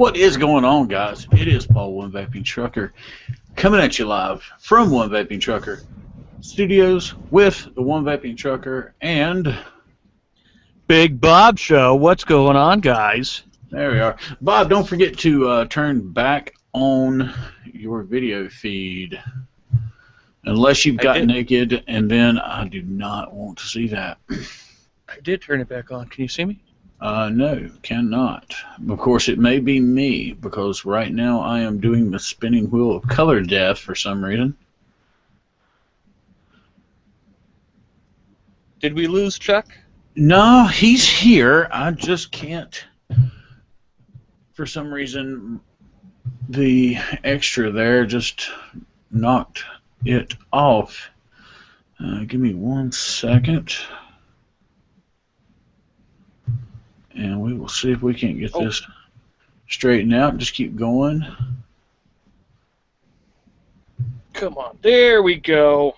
What is going on, guys? It is Paul, 1VapingTrucker, coming at you live from 1VapingTrucker Studios with the 1VapingTrucker and Big Bob Show. What's going on, guys? there we are. Bob, don't forget to turn back on your video feed. Unless you've got naked, and then I do not want to see that. I did turn it back on. Can you see me? No, cannot. Of course, it may be me, because right now I am doing the spinning wheel of color death for some reason. Did we lose Chuck? No, he's here. I just can't. For some reason, the extra there just knocked it off. Give me 1 second. And we will see if we can't get this straightened out. Just keep going. Come on. There we go.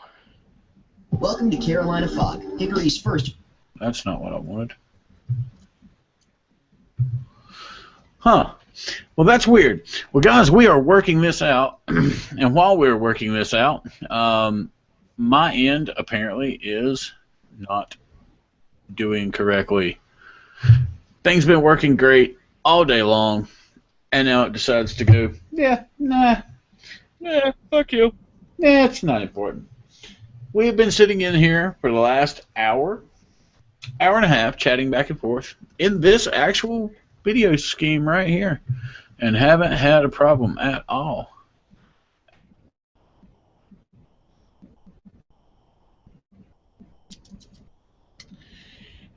Welcome to Carolina Fog, Hickory's first. That's not what I wanted. Huh. Well, that's weird. Well, guys, we are working this out. And while we're working this out, my end apparently is not doing correctly. Things been working great all day long, and now it decides to go, nah, Fuck you. Nah, it's not important. We have been sitting in here for the last hour and a half, chatting back and forth in this actual video scheme right here, and haven't had a problem at all.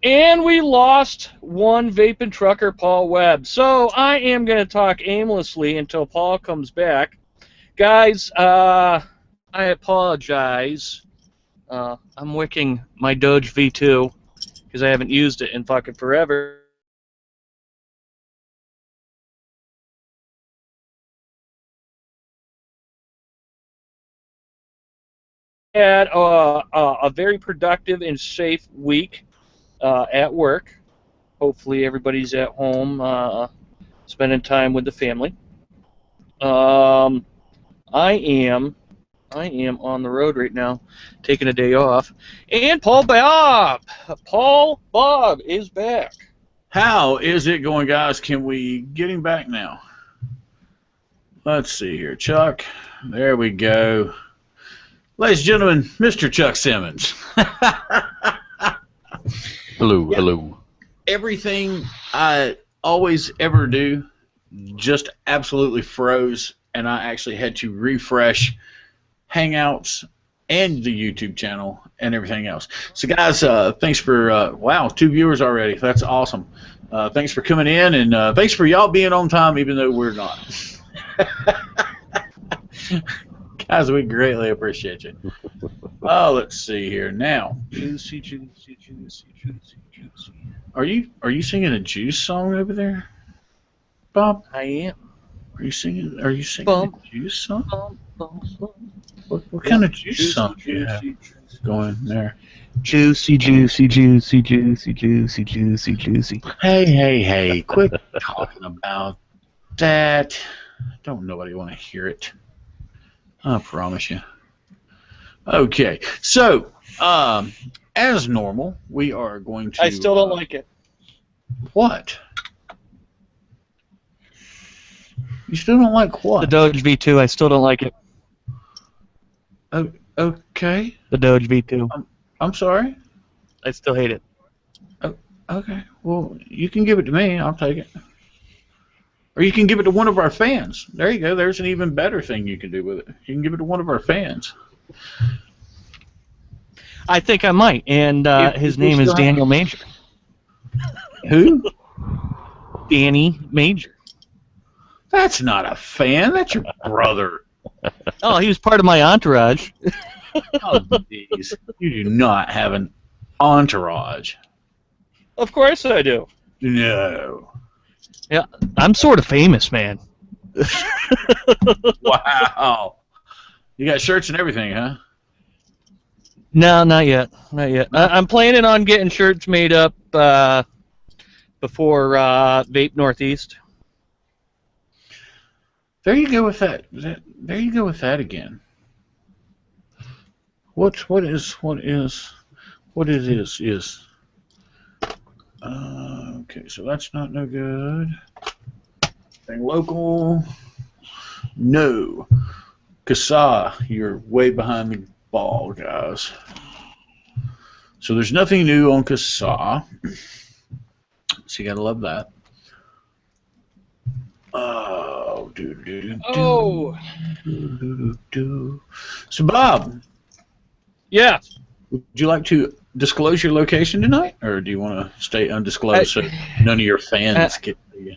And we lost 1VapingTrucker, Paul Webb. So I am going to talk aimlessly until Paul comes back. Guys, I apologize. I'm wicking my Doge V2 because I haven't used it in fucking forever. Had a very productive and safe week at work. Hopefully everybody's at home spending time with the family. I am on the road right now, taking a day off. And Paul Bob is back. How is it going, guys? Can we get him back now? Let's see here. Chuck. There we go. Ladies and gentlemen, Mr. Chuck Simmons. Hello, hello. Everything I always ever do just absolutely froze, and I actually had to refresh Hangouts and the YouTube channel and everything else. So, guys, thanks for, wow, 2 viewers already. That's awesome. Thanks for coming in, and thanks for y'all being on time, even though we're not. Guys, we greatly appreciate you. Oh, let's see here now. Juicy, juicy, juicy, juicy, juicy. Are you singing a Juice song over there, Bob? I am. Are you singing a Juice song? What kind of Juice song do you have going there? Juicy, juicy, juicy, juicy, juicy, juicy, juicy. Hey! Quit talking about that. Don't nobody want to hear it. I promise you. Okay, so as normal, we are going to. I still don't like it. What? You still don't like what? The Doge V2. I still don't like it. Oh, okay. The Doge V2. I'm sorry. I still hate it. Oh, okay. Well, you can give it to me. I'll take it. Or you can give it to one of our fans. There you go. There's an even better thing you can do with it. You can give it to one of our fans. I think I might, and his name is Daniel Major. Who? Danny Major. That's not a fan. That's your brother. Oh, he was part of my entourage. Oh, geez. You do not have an entourage. Of course I do. No. Yeah, I'm sort of famous, man. Wow. You got shirts and everything, huh? No, not yet. Not yet. I'm planning on getting shirts made up before Vape Northeast. There you go with that. There you go with that again. What it is is. Okay, so that's not no good. Thing local. No. Kasa, you're way behind the ball, guys. So there's nothing new on Kasa. So you gotta love that. Oh, So Bob. Yeah. Would you like to disclose your location tonight, or do you want to stay undisclosed so none of your fans get to you?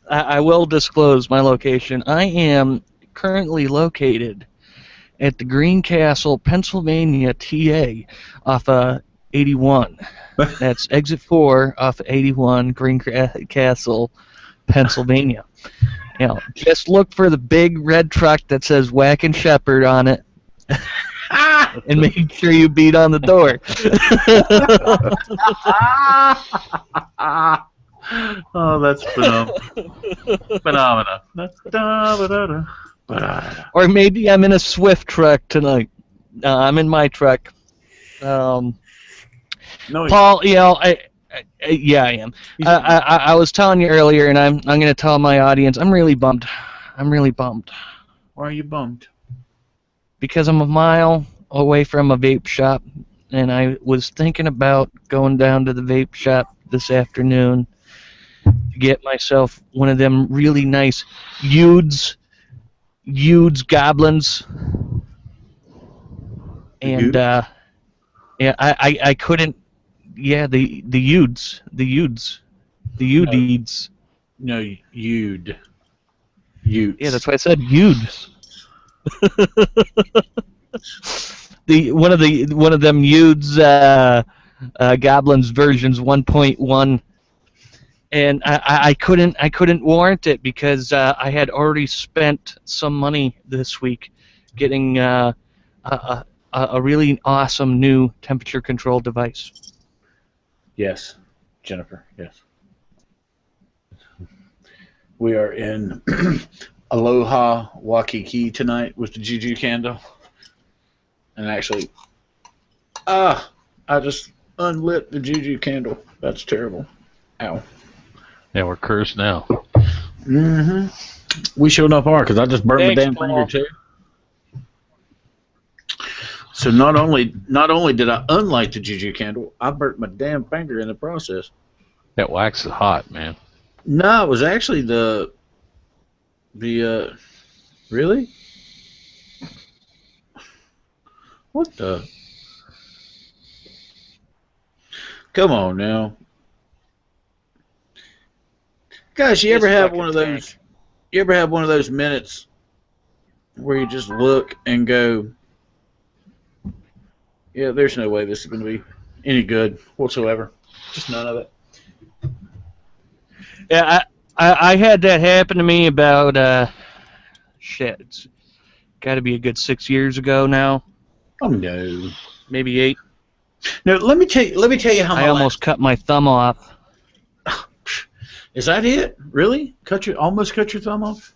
I will disclose my location. I am currently located at the Greencastle, Pennsylvania, TA, off 81. That's exit 4 off 81, Greencastle, Pennsylvania. You know, just look for the big red truck that says Whackin' Shepherd on it. And make sure you beat on the door. Oh, that's phenomenal. Phenomena. Or maybe I'm in a Swift truck tonight. I'm in my truck. No, Paul, you know, yeah, I am. I was telling you earlier, and I'm going to tell my audience, I'm really bummed. I'm really bummed. why are you bummed? Because I'm a mile away from a vape shop, and I was thinking about going down to the vape shop this afternoon to get myself one of them really nice Udes goblins. And yeah, I couldn't. Yeah, the Udes. No, Ude. Yeah, that's why I said Udes. One of them Udes goblins versions 1.1, and I couldn't warrant it because I had already spent some money this week getting a really awesome new temperature control device. Yes, Jennifer, yes. We are in Aloha Waikiki tonight with the Juju candle. And actually, I just unlit the Juju candle. That's terrible. Ow. Yeah, we're cursed now. We showed up hard because I just burned my Thanks, damn Paul. finger too. So not only did I unlight the Juju candle, I burnt my damn finger in the process. That wax is hot, man. No, it was actually the really? What the? Come on now. Guys, you ever have one of those? You ever have one of those minutes where you just look and go, yeah, there's no way this is going to be any good whatsoever. Just none of it. Yeah, I had that happen to me about shit. It's got to be a good 6 years ago now. Oh no. Maybe 8. No, let me tell you how I almost cut my thumb off. Is that it? Really? Almost cut your thumb off?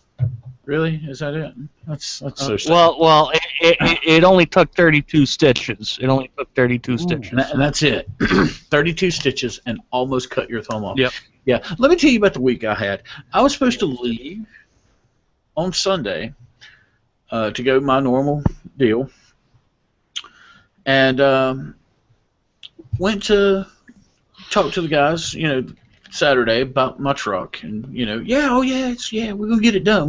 Really? Is that it? That's so sad. Well, it only took 32 stitches. It only took 32 stitches. And that's it. 32 stitches and almost cut your thumb off. Yep. Yeah. Let me tell you about the week I had. I was supposed to leave on Sunday to go my normal deal. And went to talk to the guys, Saturday about my truck, and we're gonna get it done.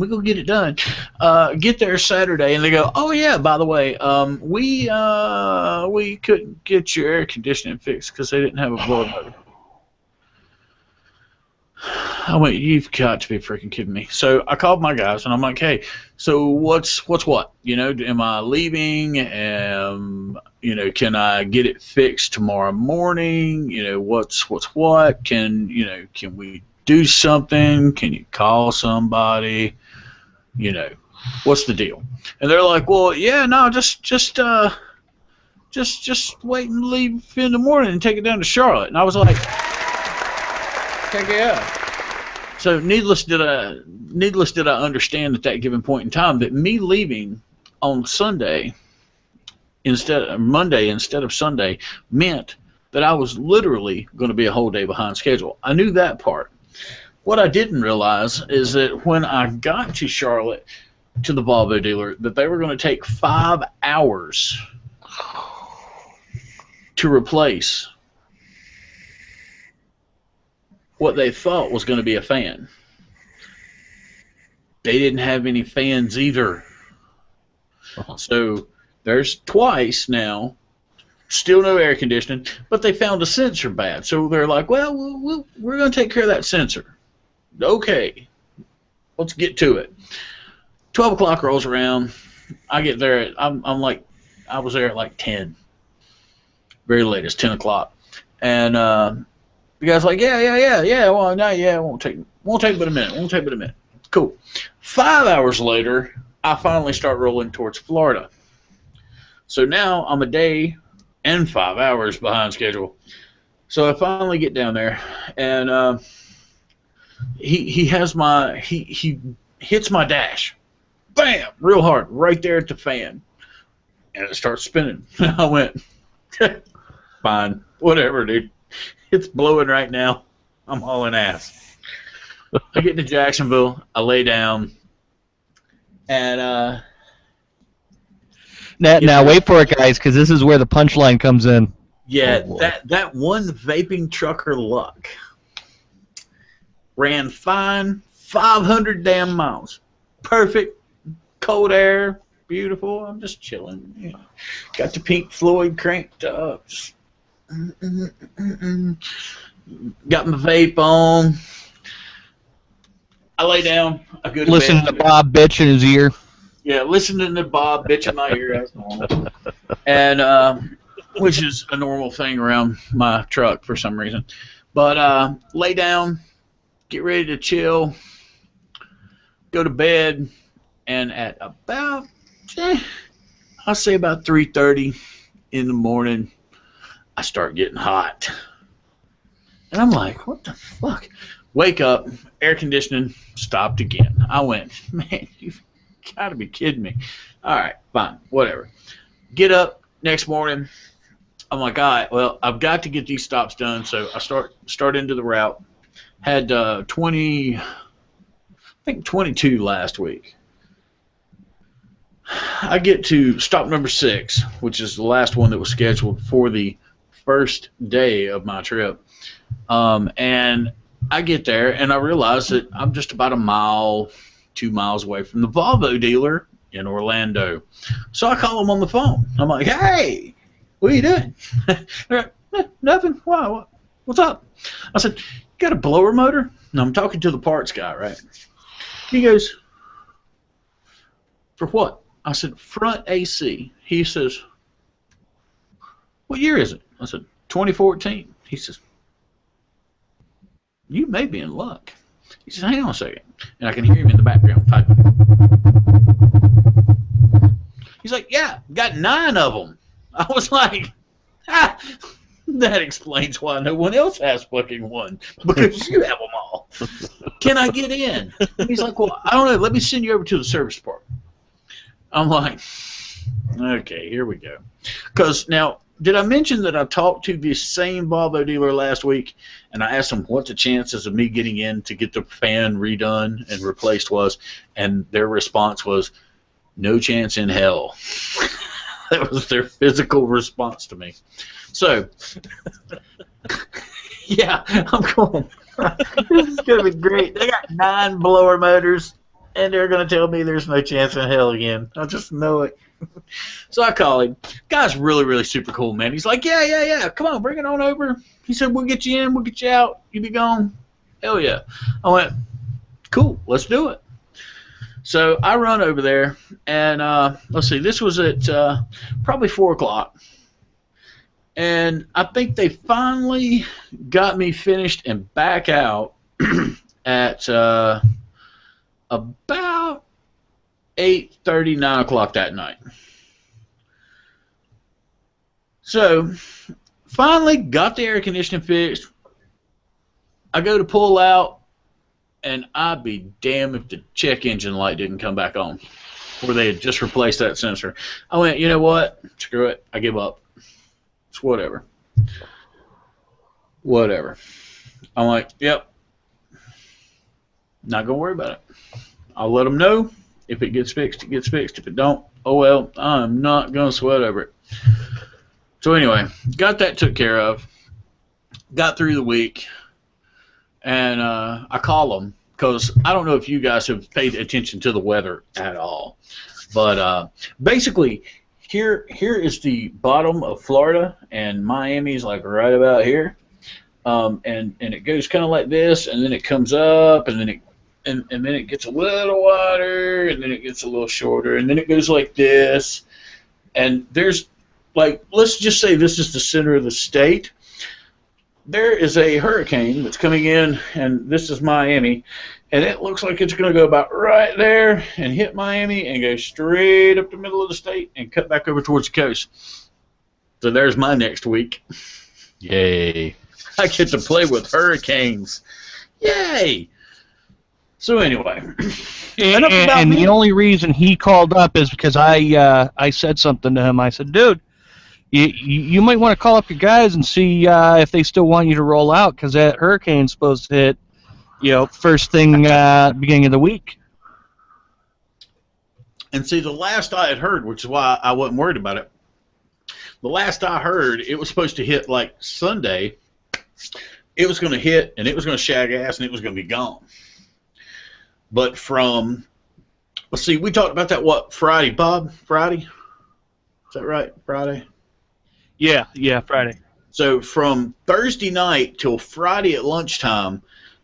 Get there Saturday, and they go, oh yeah, by the way, we couldn't get your air conditioning fixed because they didn't have a blower motor. I went, you've got to be freaking kidding me. So I called my guys, and I'm like, hey, so what's what? Am I leaving? Can I get it fixed tomorrow morning? What's what? Can we do something? Can you call somebody? What's the deal? And they're like, well, yeah, no, just wait and leave in the morning and take it down to Charlotte. And I was like, heck yeah. So needless did I understand at that given point in time that me leaving on Monday instead of Sunday meant that I was literally going to be a whole day behind schedule. I knew that part. What I didn't realize is that when I got to Charlotte to the Volvo dealer, that they were going to take 5 hours to replace what they thought was going to be a fan. They didn't have any fans either. So there's twice now, still no air conditioning, but they found a sensor bad. So they're like, well, we're going to take care of that sensor. Okay, let's get to it. 12 o'clock rolls around. I get there. I was there at like 10. Very late. It's 10 o'clock. And the guy's like, yeah. Well, no, yeah, it won't take but a minute. Cool. 5 hours later, I finally start rolling towards Florida. So now I'm a day and 5 hours behind schedule. So I finally get down there, and he hits my dash, bam, real hard, right there at the fan, and it starts spinning. I went, fine, whatever, dude. It's blowing right now. I'm hauling ass. I get to Jacksonville. I lay down, and now wait for it, guys, because this is where the punchline comes in. Yeah, that one vaping trucker luck ran fine, 500 damn miles, perfect, cold air, beautiful. I'm just chilling. You know. Got the Pink Floyd cranked up. Got my vape on. I lay down. I go to Listening bed. to Bob bitch in his ear. Yeah, listening to Bob bitch in my ear. That's normal. And which is a normal thing around my truck for some reason. But lay down, get ready to chill, go to bed, and at about, I'll say about 3:30 in the morning, I start getting hot. And I'm like, what the fuck? Wake up, air conditioning stopped again. I went, man, you've got to be kidding me. All right, fine, whatever. Get up next morning. I'm like, all right, well, I've got to get these stops done. So I start into the route. Had 22 last week. I get to stop number 6, which is the last one that was scheduled for the first day of my trip. And I get there, and I realize that I'm just about 2 miles away from the Volvo dealer in Orlando. So I call them on the phone. I'm like, hey, what are you doing? They're like, nothing. Why? What's up? I said, you got a blower motor? And I'm talking to the parts guy, right? He goes, for what? I said, front AC. He says, what year is it? I said, 2014. He says, you may be in luck. He says, hang on a second. And I can hear him in the background typing. He's like, yeah, got 9 of them. I was like, that explains why no one else has fucking one. Because you have them all. Can I get in? And he's like, well, I don't know. Let me send you over to the service department. I'm like, okay, here we go. Because now, did I mention that I talked to the same Volvo dealer last week, and I asked them what the chances of me getting in to get the fan redone and replaced was, and their response was, no chance in hell. That was their physical response to me. So, yeah, I'm going, this is going to be great. They got 9 blower motors, and they're going to tell me there's no chance in hell again. I just know it. So I call him. Guy's really, really super cool, man. He's like, yeah. Come on, bring it on over. He said, we'll get you in. We'll get you out. You be gone. Hell yeah. I went, cool. Let's do it. So I run over there, and let's see. This was at probably 4 o'clock. And I think they finally got me finished and back out at about 8:30, 9 o'clock that night. So, finally got the air conditioning fixed. I go to pull out, and I'd be damned if the check engine light didn't come back on, or they had just replaced that sensor. I went, you know what? Screw it. I give up. It's whatever. Whatever. I'm like, yep. Not gonna worry about it. I'll let them know. If it gets fixed, it gets fixed. If it don't, oh well, I'm not gonna sweat over it. So anyway, got that took care of. Got through the week, and I call them because I don't know if you guys have paid attention to the weather at all, but basically here is the bottom of Florida, and Miami's like right about here, and it goes kind of like this, and then it comes up, and then it gets a little wider, and then it gets a little shorter, and then it goes like this, and there's like, let's just say this is the center of the state. There is a hurricane that's coming in, and this is Miami, and it looks like it's going to go about right there and hit Miami and go straight up the middle of the state and cut back over towards the coast. So there's my next week. Yay. I get to play with hurricanes. Yay! So anyway. And the only reason he called up is because I said something to him. I said, dude, you might want to call up your guys and see if they still want you to roll out, because that hurricane's supposed to hit, first thing beginning of the week. And see, the last I had heard, which is why I wasn't worried about it, the last I heard, it was supposed to hit like Sunday. It was going to hit, and it was going to shag ass, and it was going to be gone. But from, let's see, we talked about that, what, Friday, Bob? Friday? Is that right? Friday? Yeah, Friday. So from Thursday night till Friday at lunchtime,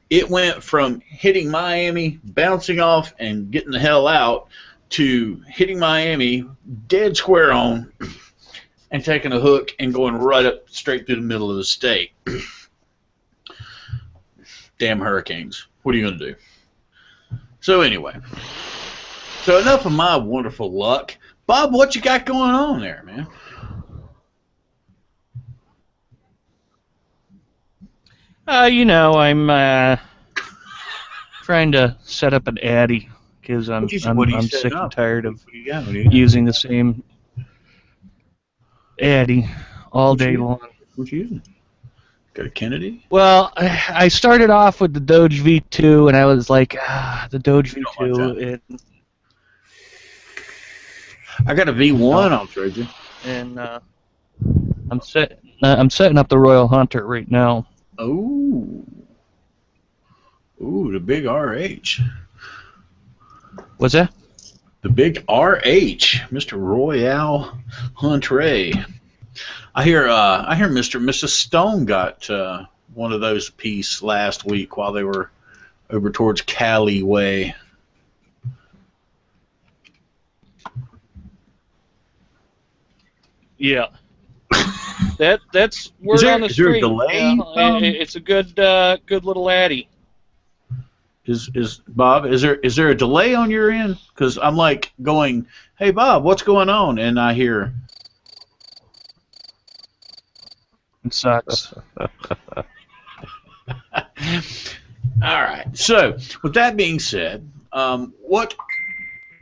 it went from hitting Miami, bouncing off, and getting the hell out, to hitting Miami, dead square on, and taking a hook and going right up straight through the middle of the state. Damn hurricanes. What are you going to do? So anyway, so enough of my wonderful luck. Bob, what you got going on there, man? I'm trying to set up an Addy because I'm sick and tired of using the same Addy all day long. What you using? Got a Kennedy? Well, I started off with the Doge V2, and I was like, the Doge V2. I got a V1. I'll trade you. And I'm setting up the Royal Hunter right now. Oh. Ooh, the big RH. What's that? The big RH, Mr. Royale Hunter. I hear Mr. and Mrs. Stone got one of those apiece last week while they were over towards Cali way. Yeah. That's word on the street. Is there a delay? It's a good little Addy. Is Bob? Is there a delay on your end? Because I'm like going, hey Bob, what's going on? And I hear. It sucks. All right. So with that being said, what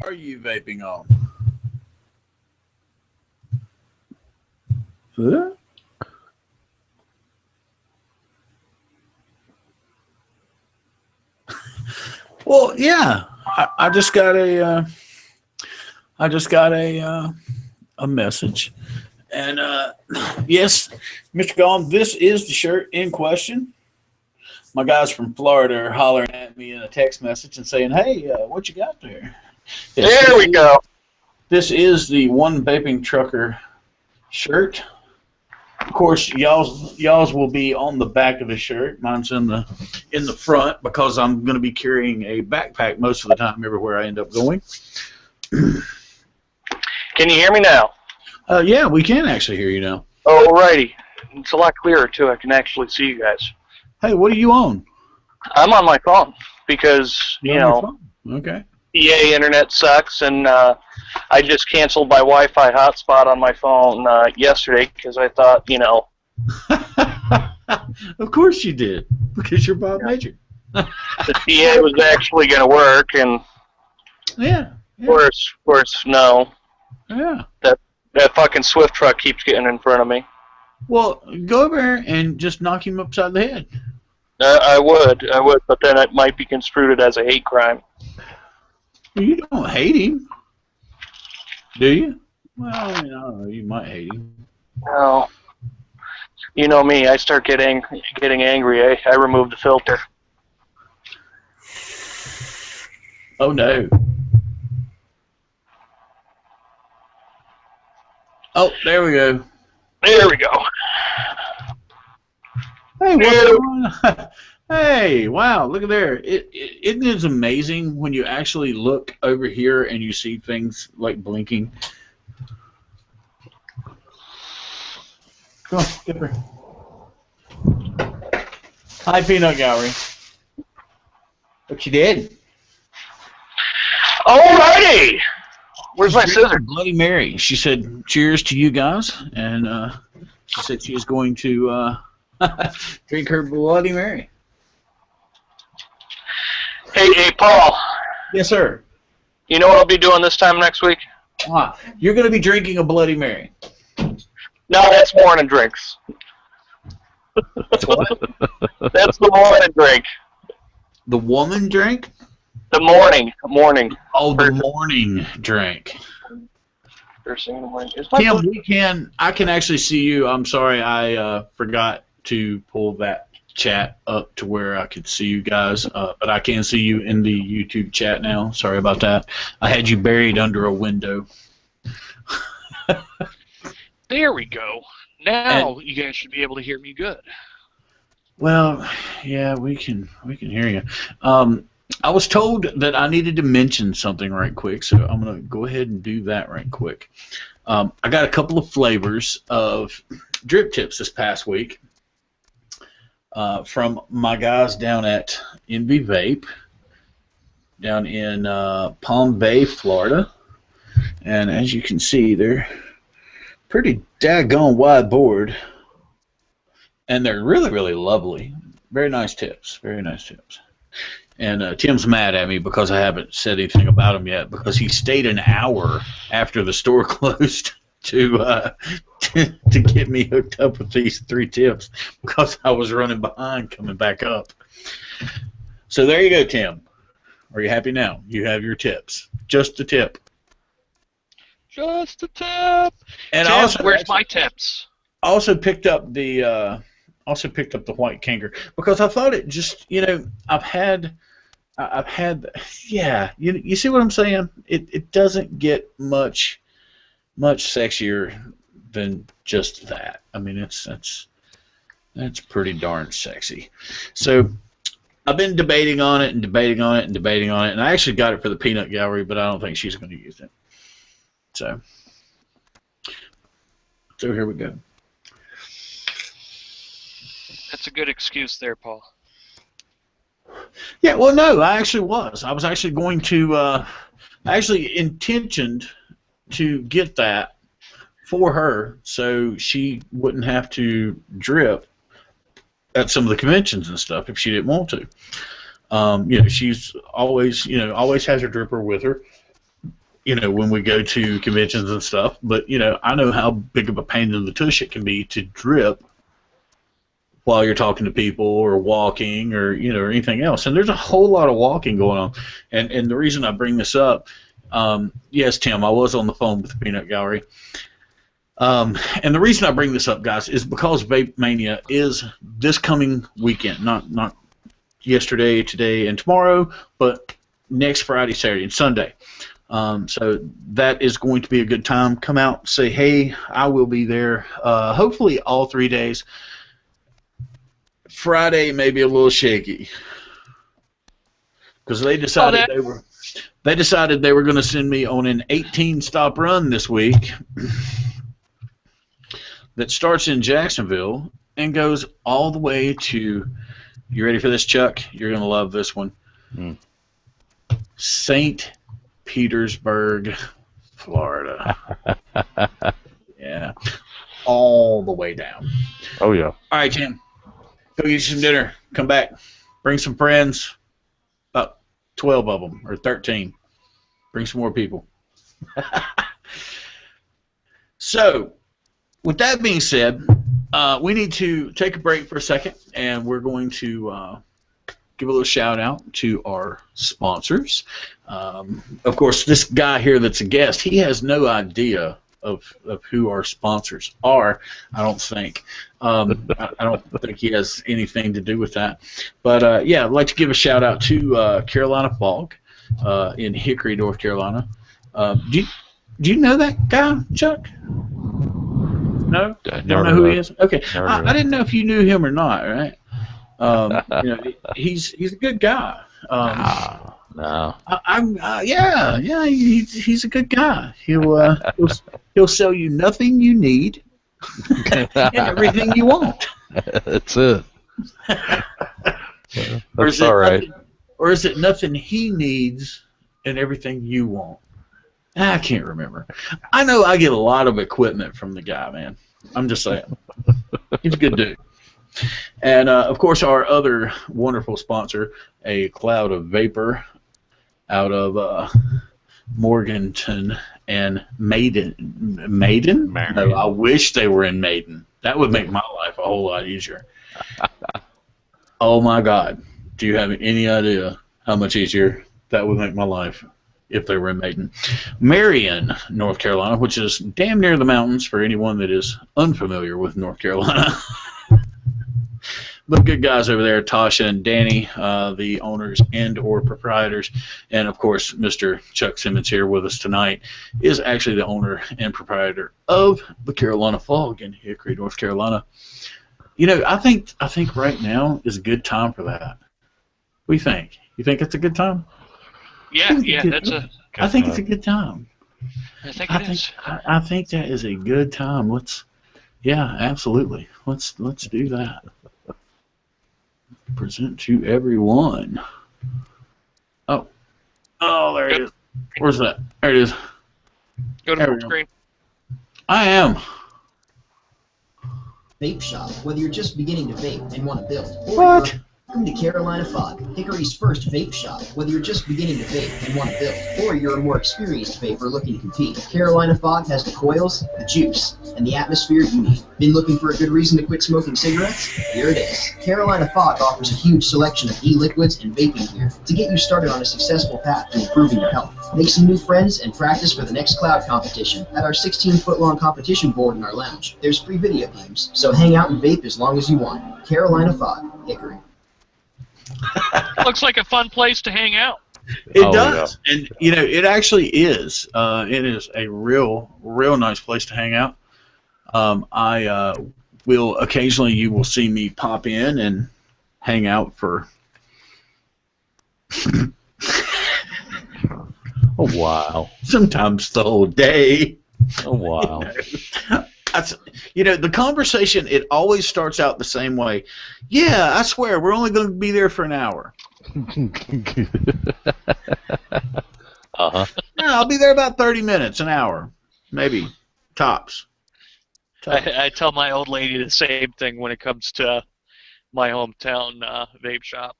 are you vaping on? Huh? Well, yeah, I just got a message, and yes, Mr. Gone, this is the shirt in question. My guys from Florida are hollering at me in a text message and saying, "Hey, what you got there?" Yes, There we go. This is the 1VapingTrucker shirt. Of course, y'all's will be on the back of the shirt. Mine's in the front because I'm going to be carrying a backpack most of the time everywhere I end up going. Can you hear me now? Yeah, we can actually hear you now. Alrighty. It's a lot clearer, too. I can actually see you guys. Hey, what are you on? I'm on my phone because, Okay. EA internet sucks, and I just canceled my Wi-Fi hotspot on my phone yesterday because I thought, Of course you did, because you're Bob Major. the TA was actually going to work, and Yeah. of course, no. Yeah. That fucking Swift truck keeps getting in front of me. Well, go over there and just knock him upside the head. I would, but then it might be construed as a hate crime. You don't hate him, do you? Well, I mean, I don't know. You might hate him. No. You know me, I start getting angry, I remove the filter. Oh, no. Oh, there we go. There we go. Hey, what's going on? Hey, wow, look at there. Isn't it amazing when you actually look over here and you see things like blinking? Come on, Skipper. Hi, Peanut Gallery. What you did? Alrighty! Where's my scissor? Bloody Mary. She said, cheers to you guys, and she said she is going to drink her Bloody Mary. Hey, Paul. Yes, sir. You know what I'll be doing this time next week? You're going to be drinking a Bloody Mary. No, that's morning drinks. What? That's the morning drink. The woman drink? The morning. Oh, the morning drink. First thing in the morning. Tim, I can actually see you. I'm sorry, I forgot to pull that chat up to where I could see you guys, but I can see you in the YouTube chat now. Sorry about that. I had you buried under a window. There we go. Now you guys should be able to hear me good. Well, yeah, we can hear you. I was told that I needed to mention something right quick, so I'm going to go ahead and do that right quick. I got a couple of flavors of drip tips this past week from my guys down at 1Vape down in Palm Bay, Florida. And as you can see, they're pretty daggone wide board. And they're really, really lovely. Very nice tips. Very nice tips. And Tim's mad at me because I haven't said anything about them yet, because he stayed an hour after the store closed to get me hooked up with these 3 tips because I was running behind coming back up. So there you go, Tim. Are you happy now? You have your tips. Just a tip. Just a tip. And Tim, also, where's my tips? I also picked up the white canker because I thought it just, I've had yeah, you see what I'm saying? It doesn't get much sexier than just that. I mean, that's pretty darn sexy. So I've been debating on it, and I actually got it for the Peanut Gallery, but I don't think she's going to use it. So here we go. That's a good excuse there, Paul. Yeah, well, no, I actually was. I was actually going to, I actually intentioned to get that for her so she wouldn't have to drip at some of the conventions and stuff if she didn't want to. She's always has her dripper with her, when we go to conventions and stuff. But, I know how big of a pain in the tush it can be to drip while you're talking to people or walking or or anything else. And there's a whole lot of walking going on. And the reason I bring this up, yes, Tim, I was on the phone with the Peanut Gallery. And the reason I bring this up, guys, is because Vape Mania is this coming weekend, not yesterday, today, and tomorrow, but next Friday, Saturday, and Sunday. So that is going to be a good time. Come out, say, hey, I will be there. Hopefully all 3 days. Friday may be a little shaky because they decided they were going to send me on an 18-stop run this week that starts in Jacksonville and goes all the way to, you ready for this, Chuck? You're going to love this one. St. Petersburg, Florida. Yeah. All the way down. Oh, yeah. All right, Tim. Go get you some dinner. Come back. Bring some friends. About 12 of them or 13. Bring some more people. So, with that being said, we need to take a break for a second, and we're going to give a little shout out to our sponsors. Of course, this guy here that's a guest, he has no idea of who our sponsors are, I don't think. I don't think he has anything to do with that. But, yeah, I'd like to give a shout out to Carolina Fog in Hickory, North Carolina. Do you know that guy, Chuck? No? Don't know who he is? Okay. I didn't know if you knew him or not, right? He's a good guy. No. Yeah, he's a good guy. He'll sell you nothing you need and everything you want. That's it. That's all right. Or is it nothing he needs and everything you want? I can't remember. I know I get a lot of equipment from the guy, man. I'm just saying. He's a good dude. And, of course, our other wonderful sponsor, a cloud of vapor out of Morganton and Maiden? No, I wish they were in Maiden. That would make my life a whole lot easier. Oh, my God. Do you have any idea how much easier that would make my life if they were in Maiden? Marion, North Carolina, which is damn near the mountains for anyone that is unfamiliar with North Carolina. But good guys over there, Tasha and Danny, the owners and or proprietors, and of course Mr. Chuck Simmons here with us tonight is actually the owner and proprietor of the Carolina Fog in Hickory, North Carolina. You know, I think right now is a good time for that. What do you think? You think it's a good time? Yeah, I think it's a good time. I think it is. I think that is a good time. Yeah, absolutely. Let's do that. Present to everyone. Oh, there it is. Where's that? There it is. Go to full screen. I am. Vape Shop. Whether you're just beginning to vape and want to build, What? Welcome to Carolina Fog, Hickory's first vape shop. Whether you're just beginning to vape and want to build, or you're a more experienced vaper looking to compete, Carolina Fog has the coils, the juice, and the atmosphere you need. Been looking for a good reason to quit smoking cigarettes? Here it is. Carolina Fog offers a huge selection of e-liquids and vaping gear to get you started on a successful path to improving your health. Make some new friends and practice for the next cloud competition at our 16-foot-long competition board in our lounge. There's free video games, so hang out and vape as long as you want. Carolina Fog, Hickory. Looks like a fun place to hang out. It does, yeah. And you know, it actually is. It is a real nice place to hang out. I will occasionally, you will see me pop in and hang out for a while. Sometimes the whole day. A while. You know, the conversation, it always starts out the same way. Yeah, I swear, we're only going to be there for an hour. Uh-huh. No, I'll be there about 30 minutes, an hour, maybe, tops. I tell my old lady the same thing when it comes to my hometown vape shop.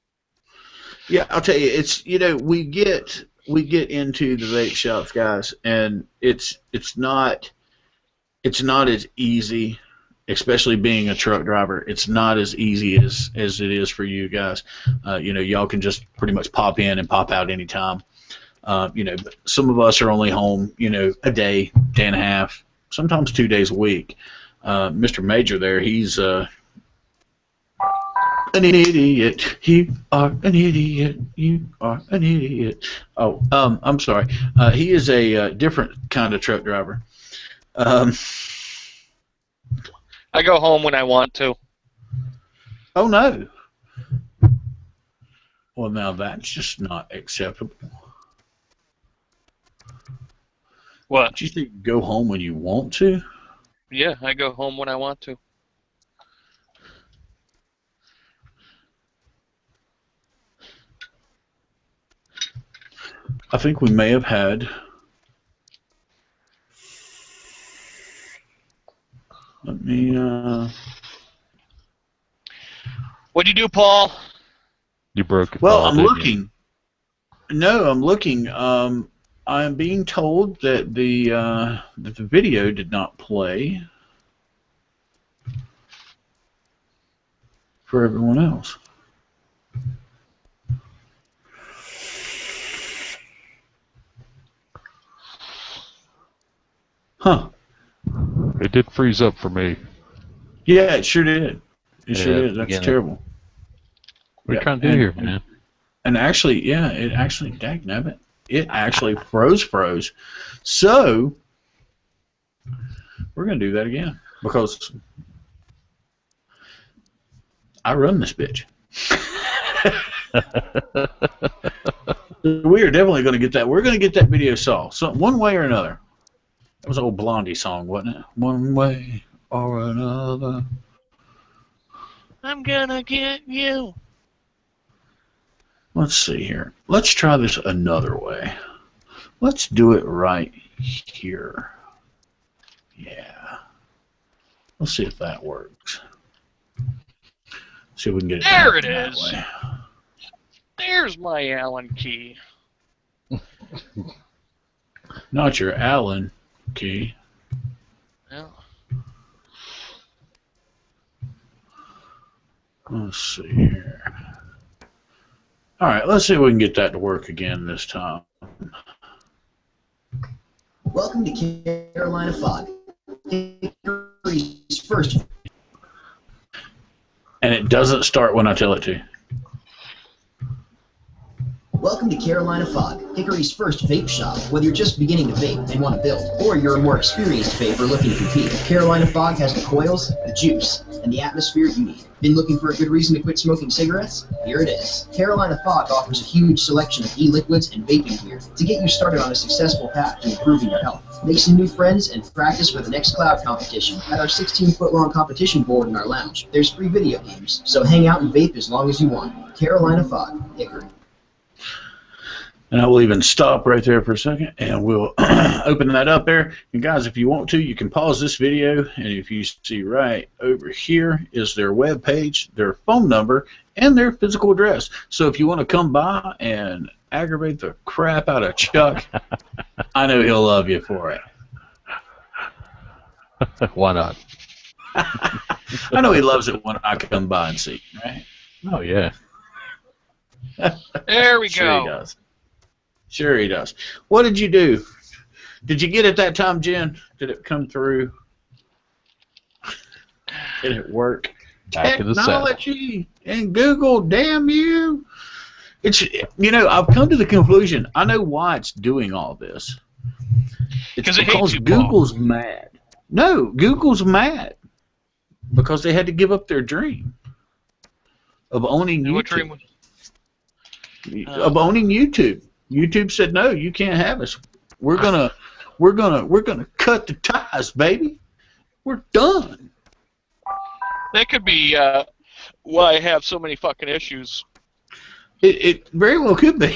Yeah, I'll tell you, it's, you know, we get into the vape shops, guys, and it's not as easy, especially being a truck driver. It's not as easy as it is for you guys. You know, y'all can just pretty much pop in and pop out anytime. You know, but some of us are only home, you know, a day, day and a half, sometimes 2 days a week. Mr. Major there, he's an idiot. You are an idiot. You are an idiot. Oh, I'm sorry. He is a different kind of truck driver. I go home when I want to. Oh, no. Well, now that's just not acceptable. What? Did you think go home when you want to? Yeah, I go home when I want to. I think we may have had... Let me, What'd you do, Paul? You broke it. Well, all, I'm didn't you? looking. No, I'm looking. I'm being told that the video did not play for everyone else. Huh. It did freeze up for me. Yeah, it sure did. It sure Yeah, did. That's again, terrible. What are you Yeah, trying to do here, man? And actually, yeah, it actually, dagnabbit, it actually froze. So, we're going to do that again because I run this bitch. We are definitely going to get that. We're going to get that video solved. So, one way or another. That was an old Blondie song, wasn't it? One way or another. I'm gonna get you. Let's see here. Let's try this another way. Let's do it right here. Yeah. Let's see if that works. See if we can get it There done it that is. way. There's my Allen key. Not your Allen key. Well, Let's see here. All right, let's see if we can get that to work again this time. Welcome to Carolina Fog. Hickory's first. And it doesn't start when I tell it to. Welcome to Carolina Fog, Hickory's first vape shop. Whether you're just beginning to vape and want to build, or you're a more experienced vaper looking to compete, Carolina Fog has the coils, the juice, and the atmosphere you need. Been looking for a good reason to quit smoking cigarettes? Here it is. Carolina Fog offers a huge selection of e-liquids and vaping gear to get you started on a successful path to improving your health. Make some new friends and practice for the next cloud competition at our 16-foot-long competition board in our lounge. There's free video games, so hang out and vape as long as you want. Carolina Fog, Hickory. And I will even stop right there for a second, and we'll open that up there. And guys, if you want to, you can pause this video, and if you see right over here is their web page, their phone number, and their physical address. So if you want to come by and aggravate the crap out of Chuck, I know he'll love you for it. Why not? I know he loves it when I come by and see, right? Oh, yeah. there we Sure go. he does. Sure he does. What did you do? Did you get it that time, Jen? Did it come through? Did it work? Back to the saddle. Technology and Google, damn you. It's, you know, I've come to the conclusion, I know why it's doing all this. It's 'Cause it hates because you, Paul. Google's mad. No, Google's mad because they had to give up their dream of owning And what YouTube. dream was- Of owning YouTube. YouTube said, no, you can't have us. We're gonna cut the ties, baby. We're done. That could be why I have so many fucking issues. It very well could be.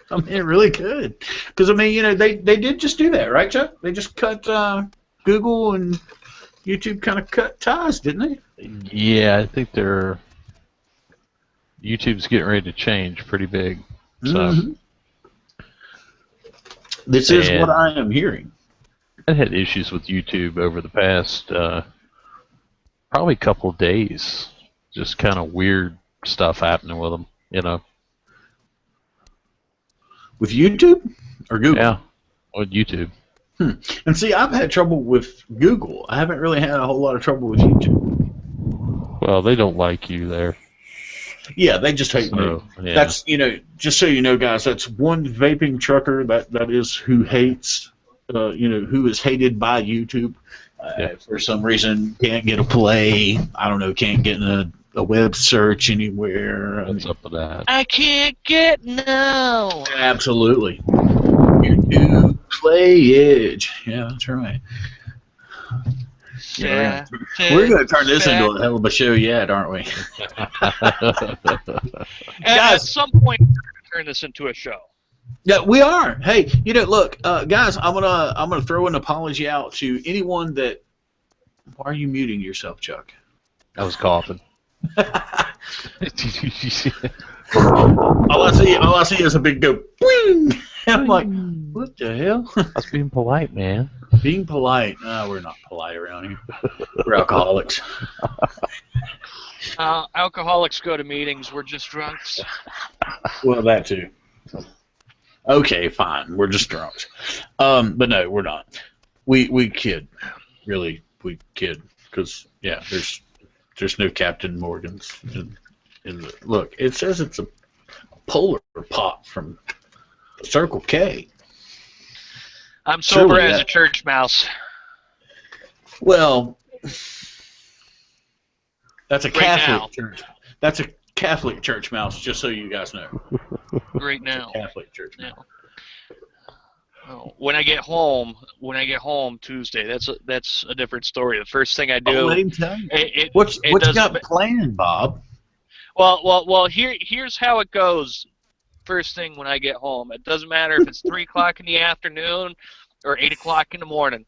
I mean, it really could. Because, I mean, you know, they did just do that, right, Chuck? They just cut Google and YouTube kind of cut ties, didn't they? Yeah, I think YouTube's getting ready to change pretty big. So Mhm. This is And- what I am hearing. I had issues with YouTube over the past probably couple of days. Just kind of weird stuff happening with them, you know. With YouTube or Google? Yeah, with YouTube. And see, I've had trouble with Google. I haven't really had a whole lot of trouble with YouTube. Well, they don't like you there. Yeah, they just hate me. So, yeah. That's, you know, just so you know, guys, that's 1VapingTrucker. That is who hates, you know, who is hated by YouTube. Yeah. For some reason, can't get a play. I don't know, can't get in a web search anywhere. I What's mean, up with that? I can't get no. absolutely. YouTube play edge. Yeah, that's right. Yeah, we're going to turn this into a hell of a show yet, aren't we? And at Guys. some point, we're going to turn this into a show. Yeah, we are. Hey, you know, look, guys, I'm gonna throw an apology out to anyone that. Why are you muting yourself, Chuck? I was coughing. all I see is a big go. Boing! I'm like, what the hell? That's being polite, man. Being polite. No, we're not polite around here. We're alcoholics. Alcoholics go to meetings. We're just drunks. Well, that too. Okay, fine. We're just drunks. But no, we're not. We kid. Really, we kid. Because, yeah, there's no Captain Morgan's. Look, it says it's a polar pop from Circle K. I'm sober Surely as that- a church mouse. Well, that's a Right Catholic now. church. That's a Catholic church mouse, just so you guys know. Right now. Catholic church mouse. Oh, when I get home Tuesday, that's a different story. The first thing I do. Oh, let him tell you. It What you doesn't got ma- planned, Bob? Well. Here's how it goes. First thing when I get home, it doesn't matter if it's 3 o'clock in the afternoon or 8 o'clock in the morning.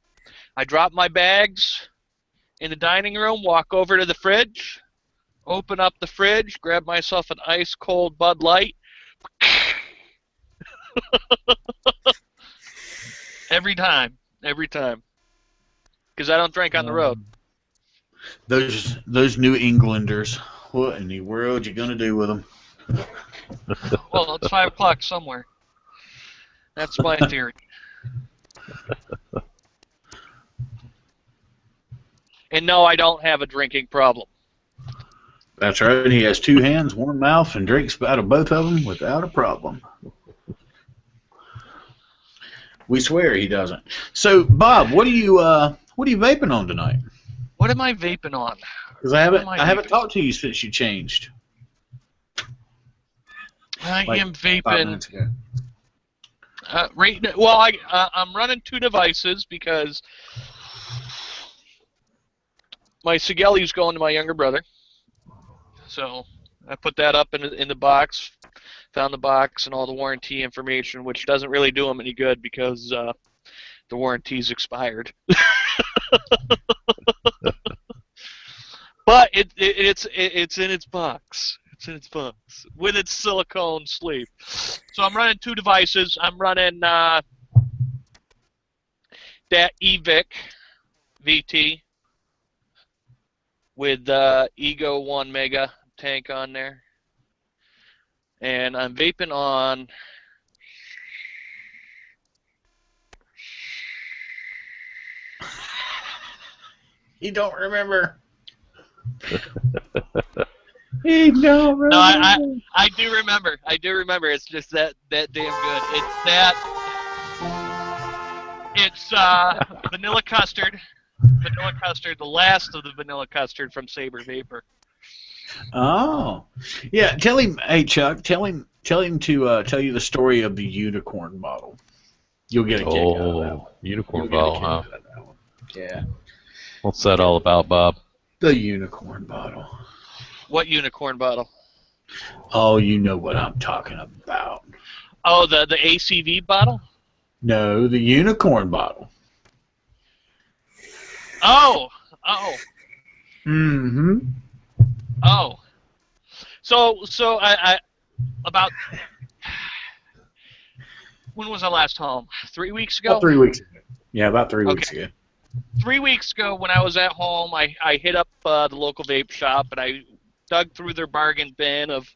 I drop my bags in the dining room, walk over to the fridge, open up the fridge, grab myself an ice cold Bud Light. Every time, because I don't drink on the road. Those New Englanders. What in the world you gonna do with them? Well, it's 5 o'clock somewhere. That's my theory. And no, I don't have a drinking problem. That's right. He has 2 hands, 1 mouth, and drinks out of both of them without a problem. We swear he doesn't. So, Bob, what are you vaping on tonight? What am I vaping on? Because I haven't What am I vaping? talked to you since you changed. I Like am 5 vaping. minutes ago. I'm running 2 devices because my Sigelli's going to my younger brother. So I put that up in the box, found the box and all the warranty information, which doesn't really do him any good because the warranty's expired. But it's in its box. It's in its box with its silicone sleeve. So I'm running 2 devices. I'm running that eVic VT with Ego 1 Mega tank on there. And I'm vaping on He don't remember. He don't remember. No, I do remember. I do remember. It's just that damn good. It's vanilla custard. Vanilla custard, the last of the vanilla custard from Saber Vapor. Oh, yeah. Tell him, hey Chuck. Tell him to tell you the story of the unicorn bottle. You'll get a kick out of that one. Unicorn You'll get a bottle, kick huh? out of that one. Yeah, What's that all about, Bob? the unicorn bottle. What unicorn bottle? Oh, you know what I'm talking about. Oh, the ACV bottle? No, the unicorn bottle. Oh. Mm-hmm. Oh. So I about when was I last home? 3 weeks ago? About 3 weeks ago. Yeah, about 3 weeks ago. 3 weeks ago when I was at home, I hit up the local vape shop and I dug through their bargain bin of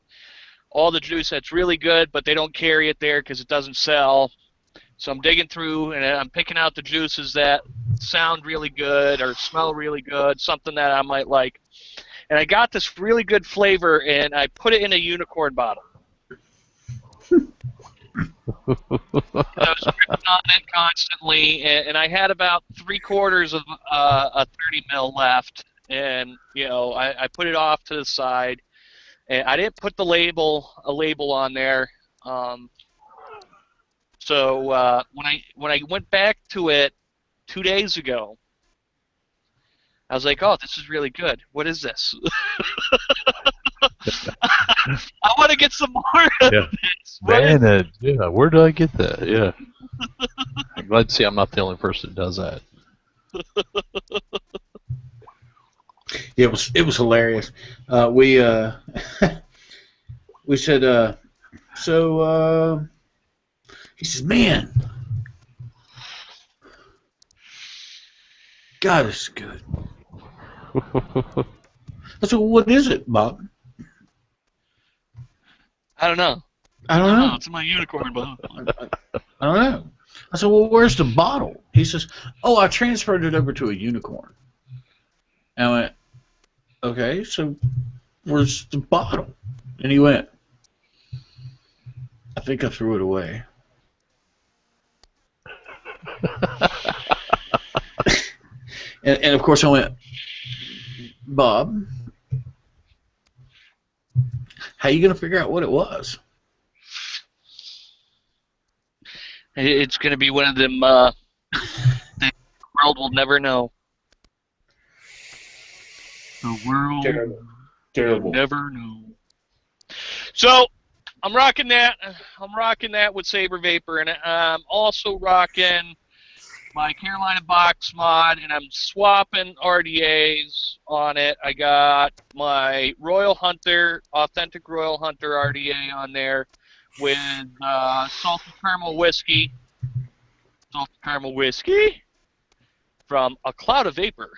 all the juice that's really good, but they don't carry it there because it doesn't sell. So I'm digging through and I'm picking out the juices that sound really good or smell really good, something that I might like. And I got this really good flavor and I put it in a unicorn bottle. I was ripping on it constantly, and I had about 3/4 of a 30 ml left, and I put it off to the side, and I didn't put a label on there. So when I went back to it 2 days ago, I was like, oh, this is really good. What is this? I want to get some more of Yeah. this. What is Man, yeah, where did I get that? Yeah. I'm glad to see I'm not the only person that does that. It was hilarious. We we said so. He says, "Man, God is good." I said, well, "What is it, Bob?" I don't know. I don't know. It's my unicorn, Bob. I don't know. I said, "Well, where's the bottle?" He says, "Oh, I transferred it over to a unicorn." And I went, "Okay, so where's the bottle?" And he went, "I think I threw it away." And of course I went, "Bob, how you gonna figure out what it was?" It's going to be one of them the world will never know. The world Terrible. will never know. So, I'm rocking that. I'm rocking that with Saber Vapor, and I'm also rocking my Carolina box mod, and I'm swapping RDAs on it. I got my Royal Hunter, authentic Royal Hunter RDA on there with salted caramel whiskey. Salted caramel whiskey from A Cloud of Vapor.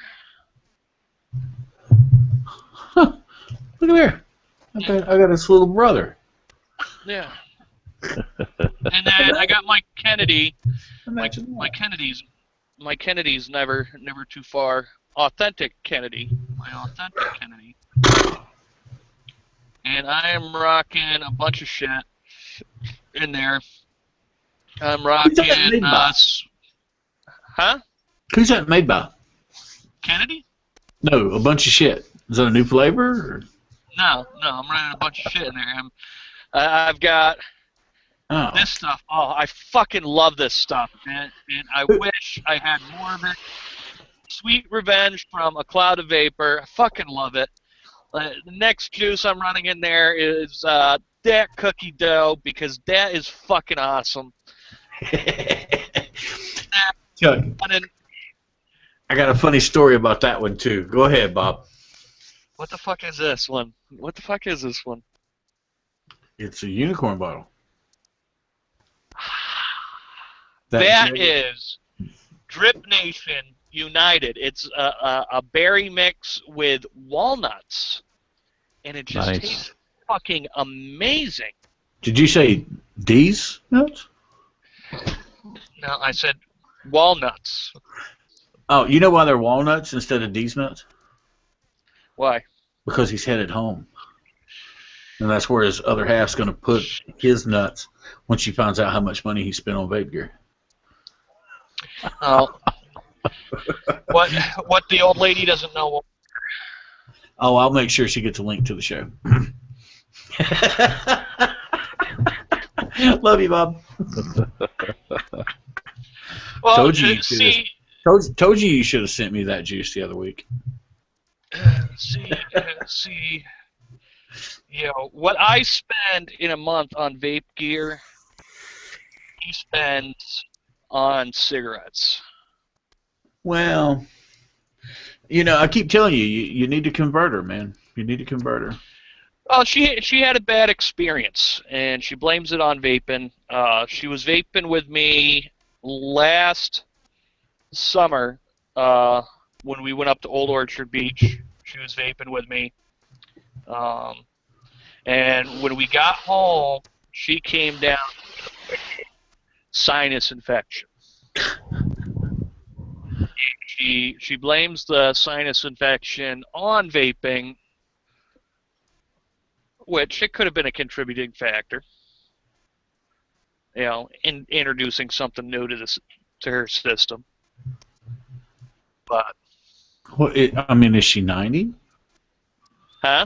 Huh. Look at there. I got this little brother. Yeah. And then I got my Kennedy. Imagine My that. Kennedy's never too far. Authentic Kennedy. My authentic Kennedy. And I am rocking a bunch of shit in there. I'm rocking Who's that made by? Huh? Who's that made by? Kennedy? No, a bunch of shit. Is that a new flavor? Or? No, I'm running a bunch of shit in there. I've got this stuff. Oh, I fucking love this stuff, man. And I wish I had more of it. Sweet Revenge from A Cloud of Vapor. I fucking love it. The next juice I'm running in there is that cookie dough because that is fucking awesome. Chuck, I got a funny story about that one too. Go ahead, Bob. What the fuck is this one? What the fuck is this one? It's a unicorn bottle. That is Drip Nation United. It's a berry mix with walnuts, and it just tastes fucking amazing. Did you say D's nuts? No, I said walnuts. Oh, you know why they're walnuts instead of D's nuts? Why? Because he's headed home. And that's where his other half's going to put his nuts once she finds out how much money he spent on vape gear. Oh. What the old lady doesn't know. Oh, I'll make sure she gets a link to the show. Love you, Bob. Well, told you you should have sent me that juice the other week. See, you know, what I spend in a month on vape gear, he spends on cigarettes. Well, you know, I keep telling you, you need a converter, man. You need a converter. Well, she had a bad experience, and she blames it on vaping. She was vaping with me last summer when we went up to Old Orchard Beach. She was vaping with me. And when we got home, she came down with sinus infection. She blames the sinus infection on vaping, which it could have been a contributing factor. You know, in introducing something new to her system. But I mean, is she 90? Huh?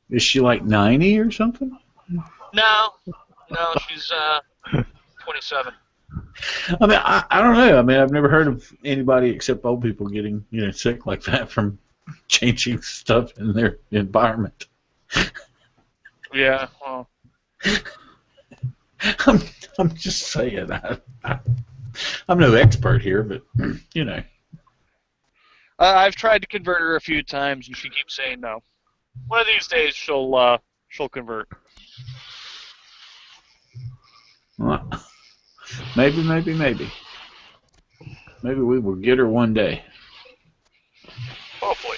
Is she like 90 or something? No, she's 27. I mean, I don't know. I mean, I've never heard of anybody except old people getting, you know, sick like that from changing stuff in their environment. Yeah. Well. I'm just saying. I'm no expert here, but you know. I've tried to convert her a few times, and she keeps saying no. One of these days, she'll convert. Well, maybe. Maybe we will get her one day. Hopefully.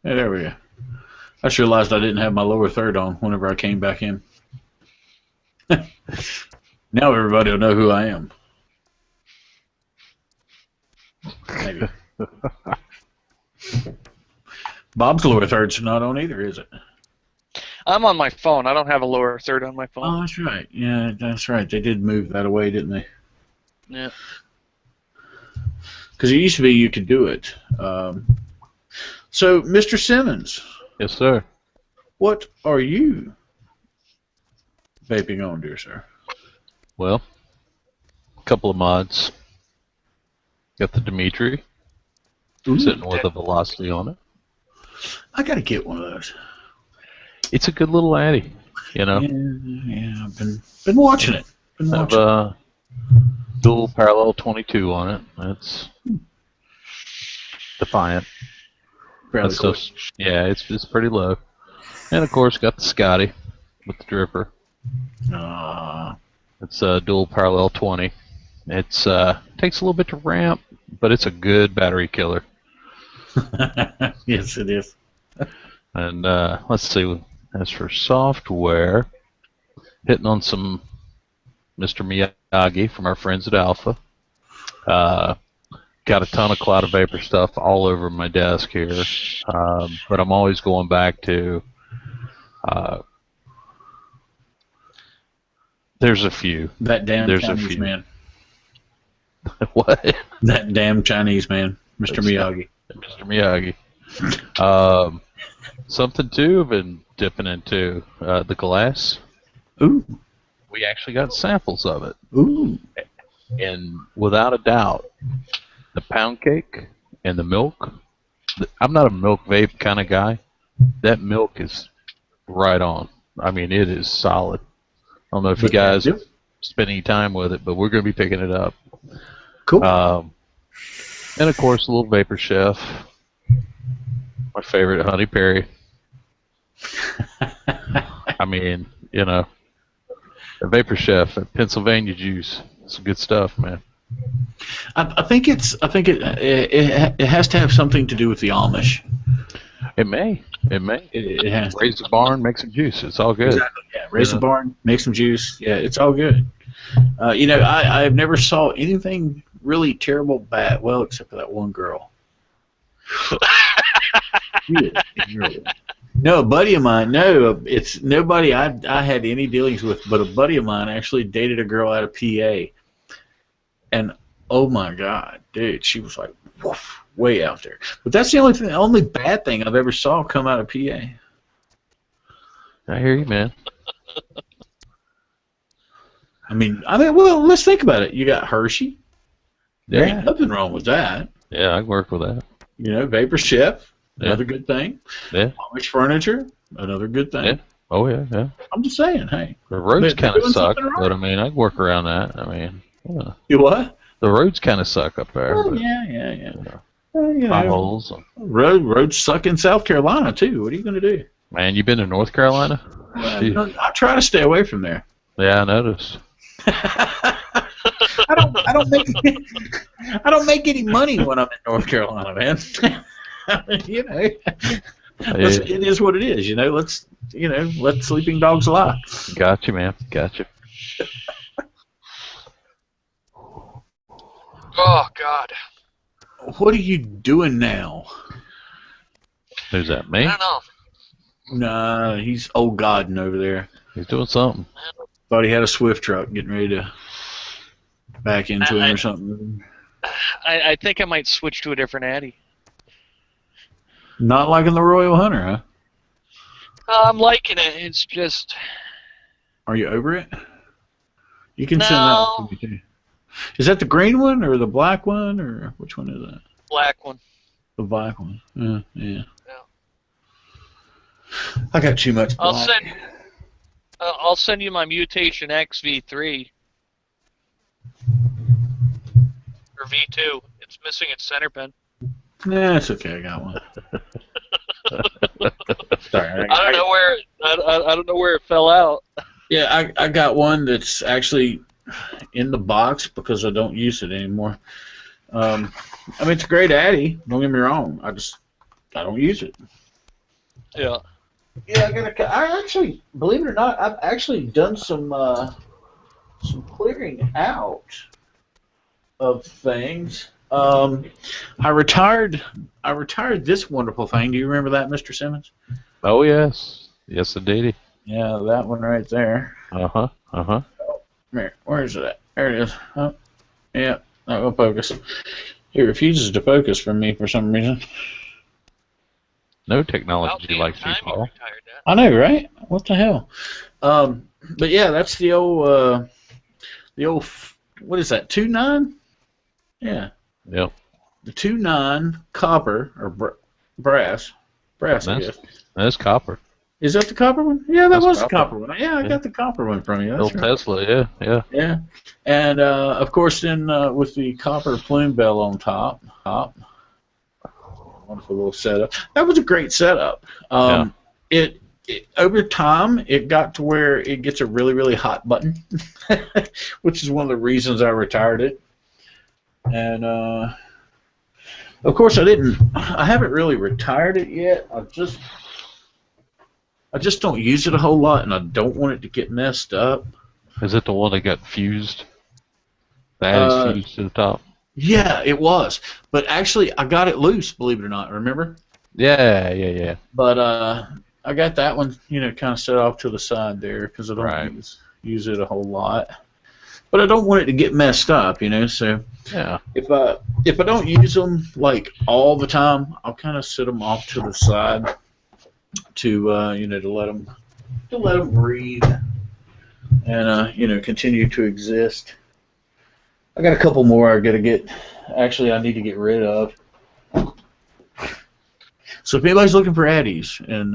Hey, there we go. I just realized I didn't have my lower third on whenever I came back in. Now everybody will know who I am. Maybe. Bob's lower third's not on either, is it? I'm on my phone. I don't have a lower third on my phone. Oh, that's right. Yeah, that's right. They did move that away, didn't they? Yeah. Because it used to be you could do it. So, Mr. Simmons. Yes, sir. What are you vaping on, dear sir? Well, a couple of mods. Got the Dimitri. Sitting with a velocity on it. I gotta get one of those. It's a good little addy, you know. Yeah, I've been watching it. Have a dual parallel 22 on it. That's defiant. Fairly That's just, yeah, it's pretty low. And of course, got the Scotty with the dripper. It's a dual parallel 20. It's takes a little bit to ramp, but it's a good battery killer. Yes, it is. And let's see. As for software, hitting on some Mr. Miyagi from our friends at Alpha. Got a ton of cloud of vapor stuff all over my desk here, but I'm always going back to. There's a few. That damn There's Chinese man. What? That damn Chinese man, Mr. Miyagi. Mr. Miyagi. Something too I've been dipping into the glass. Ooh. We actually got samples of it. Ooh. And without a doubt, the pound cake and the milk. I'm not a milk vape kind of guy. That milk is right on. I mean, it is solid. I don't know if you guys spend any time with it, but we're going to be picking it up. Cool. And of course, a little Vapor Chef. My favorite, Honey Perry. I mean, you know, the Vapor Chef, that Pennsylvania juice. It's good stuff, man. I think it has to have something to do with the Amish. It may. It has. Raise the barn, make some juice. It's all good. Exactly. Yeah. Raise the barn, make some juice. Yeah, it's all good. You know, I've never saw anything really terrible bad. Well, except for that one girl. No, a buddy of mine. No, it's nobody I had any dealings with, but a buddy of mine actually dated a girl out of PA, and oh my God, dude, she was like woof, way out there. But that's the only bad thing I've ever saw come out of PA. I hear you, man. I mean, well, let's think about it. You got Hershey. There Yeah. ain't nothing wrong with that. Yeah, I can work with that. You know, Vapor Chef, another good thing. Yeah. Amish Furniture, another good thing. Yeah. Oh, yeah, yeah. I'm just saying, hey. The roads They're kind of doing suck, something right. but I mean, I can work around that. I mean, You what? the roads kind of suck up there. Oh, but, yeah. You know, You potholes. roads suck in South Carolina too. What are you going to do? Man, you been to North Carolina? Gee. I try to stay away from there. Yeah, I noticed. I don't make any money when I'm in North Carolina, man. You know, it is what it is. You know, let sleeping dogs lie. Got you, man. Got you. Oh, God. What are you doing now? Who's that, me? I don't know. Nah, he's old Godden over there. He's doing something. Thought he had a Swift truck getting ready to back into him or something. I think I might switch to a different Addy. Not liking the Royal Hunter, huh? I'm liking it. It's just... Are you over it? You can send that one to me too. Is that the green one or the black one or which one is that? Black one. The black one. Yeah. I got too much black. I'll send you my Mutation X V3 or V2. It's missing its center pin. Nah, it's okay. I got one. Sorry, I don't know where I don't know where it fell out. Yeah, I got one that's actually in the box because I don't use it anymore. I mean, it's a great Addy. Don't get me wrong. I don't use it. Yeah. Yeah, I actually, believe it or not, I've actually done some clearing out of things. I retired this wonderful thing. Do you remember that, Mr. Simmons? Oh yes, yes indeedy. Yeah, that one right there. Where is it at? There it is. Oh, yeah, that will focus. It refuses to focus for me for some reason. No technology like you, Paul. I know, right? What the hell? But yeah, that's the old, what is that? 2.9? Yeah. Yep. The 2.9 copper or brass, I guess. That's copper. Is that the copper one? Yeah, that was Copper. the copper one. Yeah, I got the copper one from you. That's Little right. Tesla, yeah. Yeah, and of course, then with the copper plume bell on top, wonderful little setup. That was a great setup. It over time it got to where it gets a really really hot button, which is one of the reasons I retired it. And of course, I haven't really retired it yet. I just don't use it a whole lot, and I don't want it to get messed up. Is it the one that got fused? That is fused to the top. Yeah, it was. But actually, I got it loose, believe it or not. Remember? Yeah. But I got that one, kind of set off to the side there because I don't use it a whole lot. But I don't want it to get messed up, So yeah, if I don't use them like all the time, I'll kind of set them off to the side to to let them breathe and continue to exist. I got a couple more I need to get rid of. So if anybody's looking for Addies and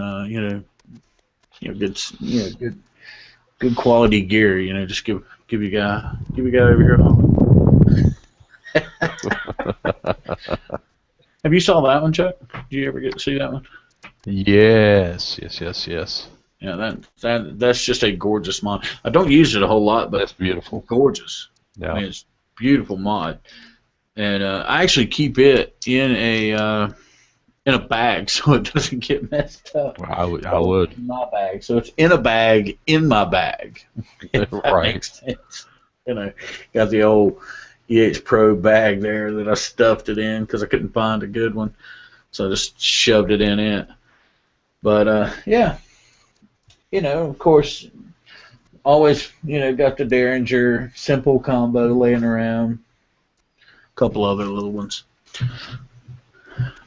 good quality gear, just give you guy over here a holler. Have you saw that one, Chuck? Did you ever get to see that one? Yes. Yeah, that's just a gorgeous mod. I don't use it a whole lot, but that's beautiful. Gorgeous. Yeah. I mean, it's a beautiful mod, and I actually keep it in a bag so it doesn't get messed up. Well, I would. In my bag, so it's in a bag in my bag. If that makes sense. Got the old EH Pro bag there that I stuffed it in because I couldn't find a good one, so I just shoved it in it. But yeah, of course, always got the Derringer simple combo laying around, a couple other little ones.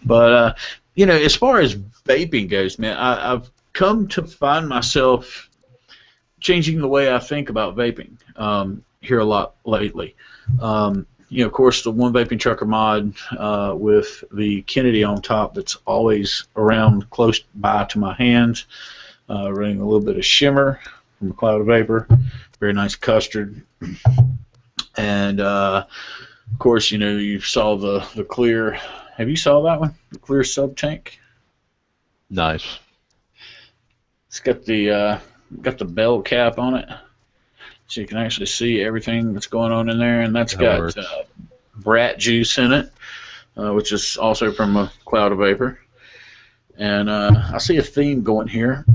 But as far as vaping goes, man, I've come to find myself changing the way I think about vaping here a lot lately. Of course, the 1VapingTrucker mod with the Kennedy on top that's always around close by to my hands, running a little bit of shimmer from a cloud of vapor, very nice custard. And, of course, you saw the clear. Have you saw that one? The clear sub tank? Nice. It's got the bell cap on it, so you can actually see everything that's going on in there, and that's got brat juice in it, which is also from a cloud of vapor. And I see a theme going here,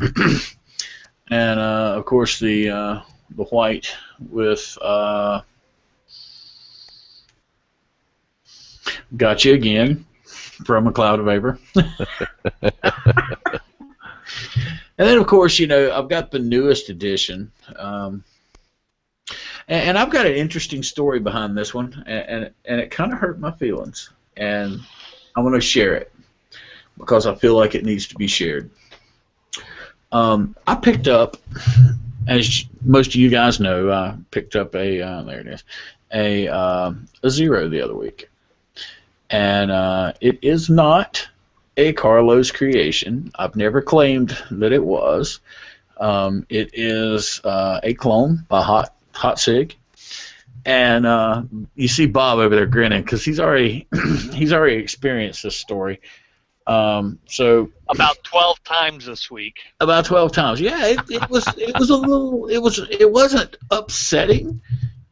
and of course the white with got you again from a cloud of vapor. And then, of course, I've got the newest edition. And I've got an interesting story behind this one, and it kind of hurt my feelings. And I'm going to share it because I feel like it needs to be shared. I picked up, as most of you guys know, I picked up a Zero the other week. And it is not a Carlos creation. I've never claimed that it was. It is a clone by Hot Sig, And you see Bob over there grinning because he's already experienced this story. So About 12 times this week. about 12 times. Yeah, it was a little it wasn't upsetting.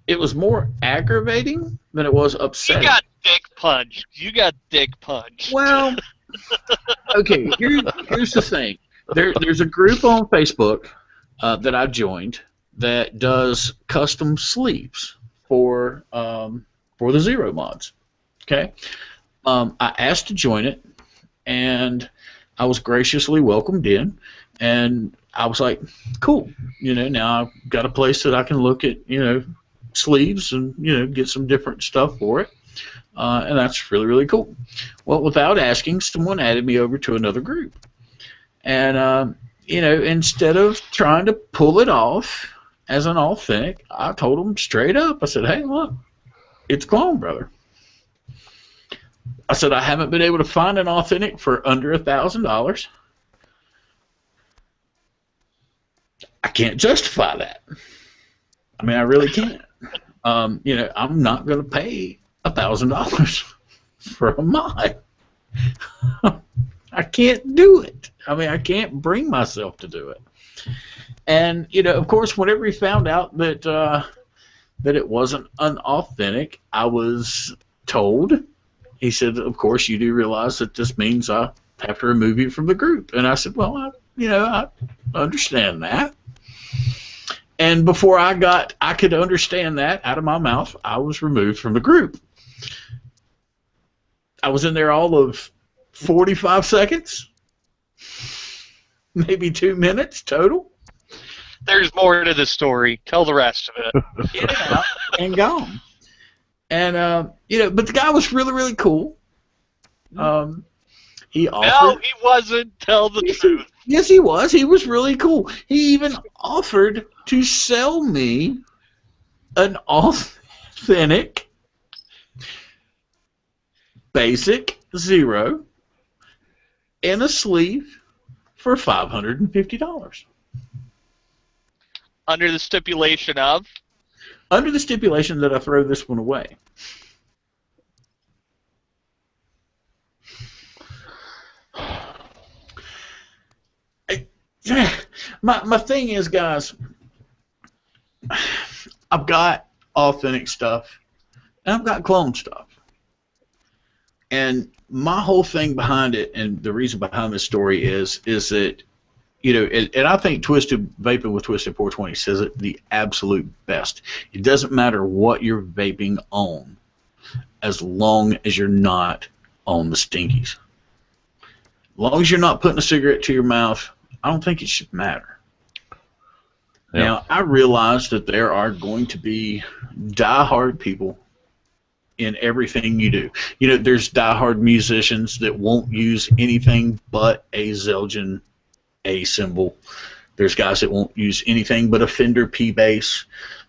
It was more aggravating than it was upsetting. You got dick punched. You got dick punched. Well, okay. Here's the thing. There's a group on Facebook that I've joined that does custom sleeves for the Zero mods. Okay. I asked to join it, and I was graciously welcomed in, and I was like, cool. Now I've got a place that I can look at, sleeves and, get some different stuff for it. And that's really, really cool. Well, without asking, someone added me over to another group. And, instead of trying to pull it off as an authentic, I told them straight up. I said, hey, look, it's clone, brother. I said, I haven't been able to find an authentic for under $1,000. I can't justify that. I mean, I really can't. I'm not going to pay $1,000 for a mod. I can't do it. I mean, I can't bring myself to do it. And of course, whenever he found out that it wasn't unauthentic, I was told. He said, "Of course, you do realize that this means I have to remove you from the group." And I said, "Well, I understand that." And before I could understand that out of my mouth, I was removed from the group. I was in there all of 45 seconds, maybe 2 minutes total. There's more to the story. Tell the rest of it. In and out and gone. And but the guy was really, really cool. He offered. No, he wasn't. Tell the truth. Yes, he was. He was really cool. He even offered to sell me an authentic basic Zero in a sleeve for $550. Under the stipulation of? Under the stipulation that I throw this one away. My thing is, guys, I've got authentic stuff, and I've got clone stuff. And my whole thing behind it, and the reason behind this story is that, and I think Vaping with Twisted 420 says it the absolute best. It doesn't matter what you're vaping on, as long as you're not on the stinkies. As long as you're not putting a cigarette to your mouth, I don't think it should matter. Yeah. Now, I realize that there are going to be diehard people in everything you do. There's diehard musicians that won't use anything but a Zelgin A symbol. There's guys that won't use anything but a Fender P bass.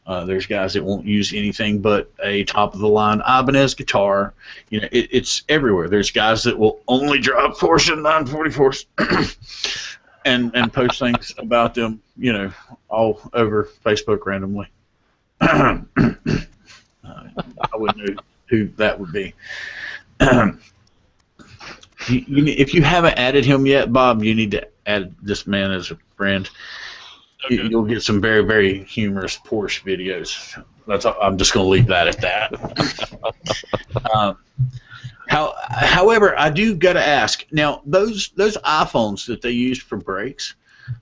There's guys that won't use anything but a top-of-the-line Ibanez guitar. It's everywhere. There's guys that will only drive Porsche 944s and post things about them, all over Facebook randomly. I wouldn't know who that would be. If you haven't added him yet, Bob, you need to add this man as a friend. Okay. You'll get some very, very humorous Porsche videos. I'm just going to leave that at that. However, I do got to ask. Now, those iPhones that they used for brakes,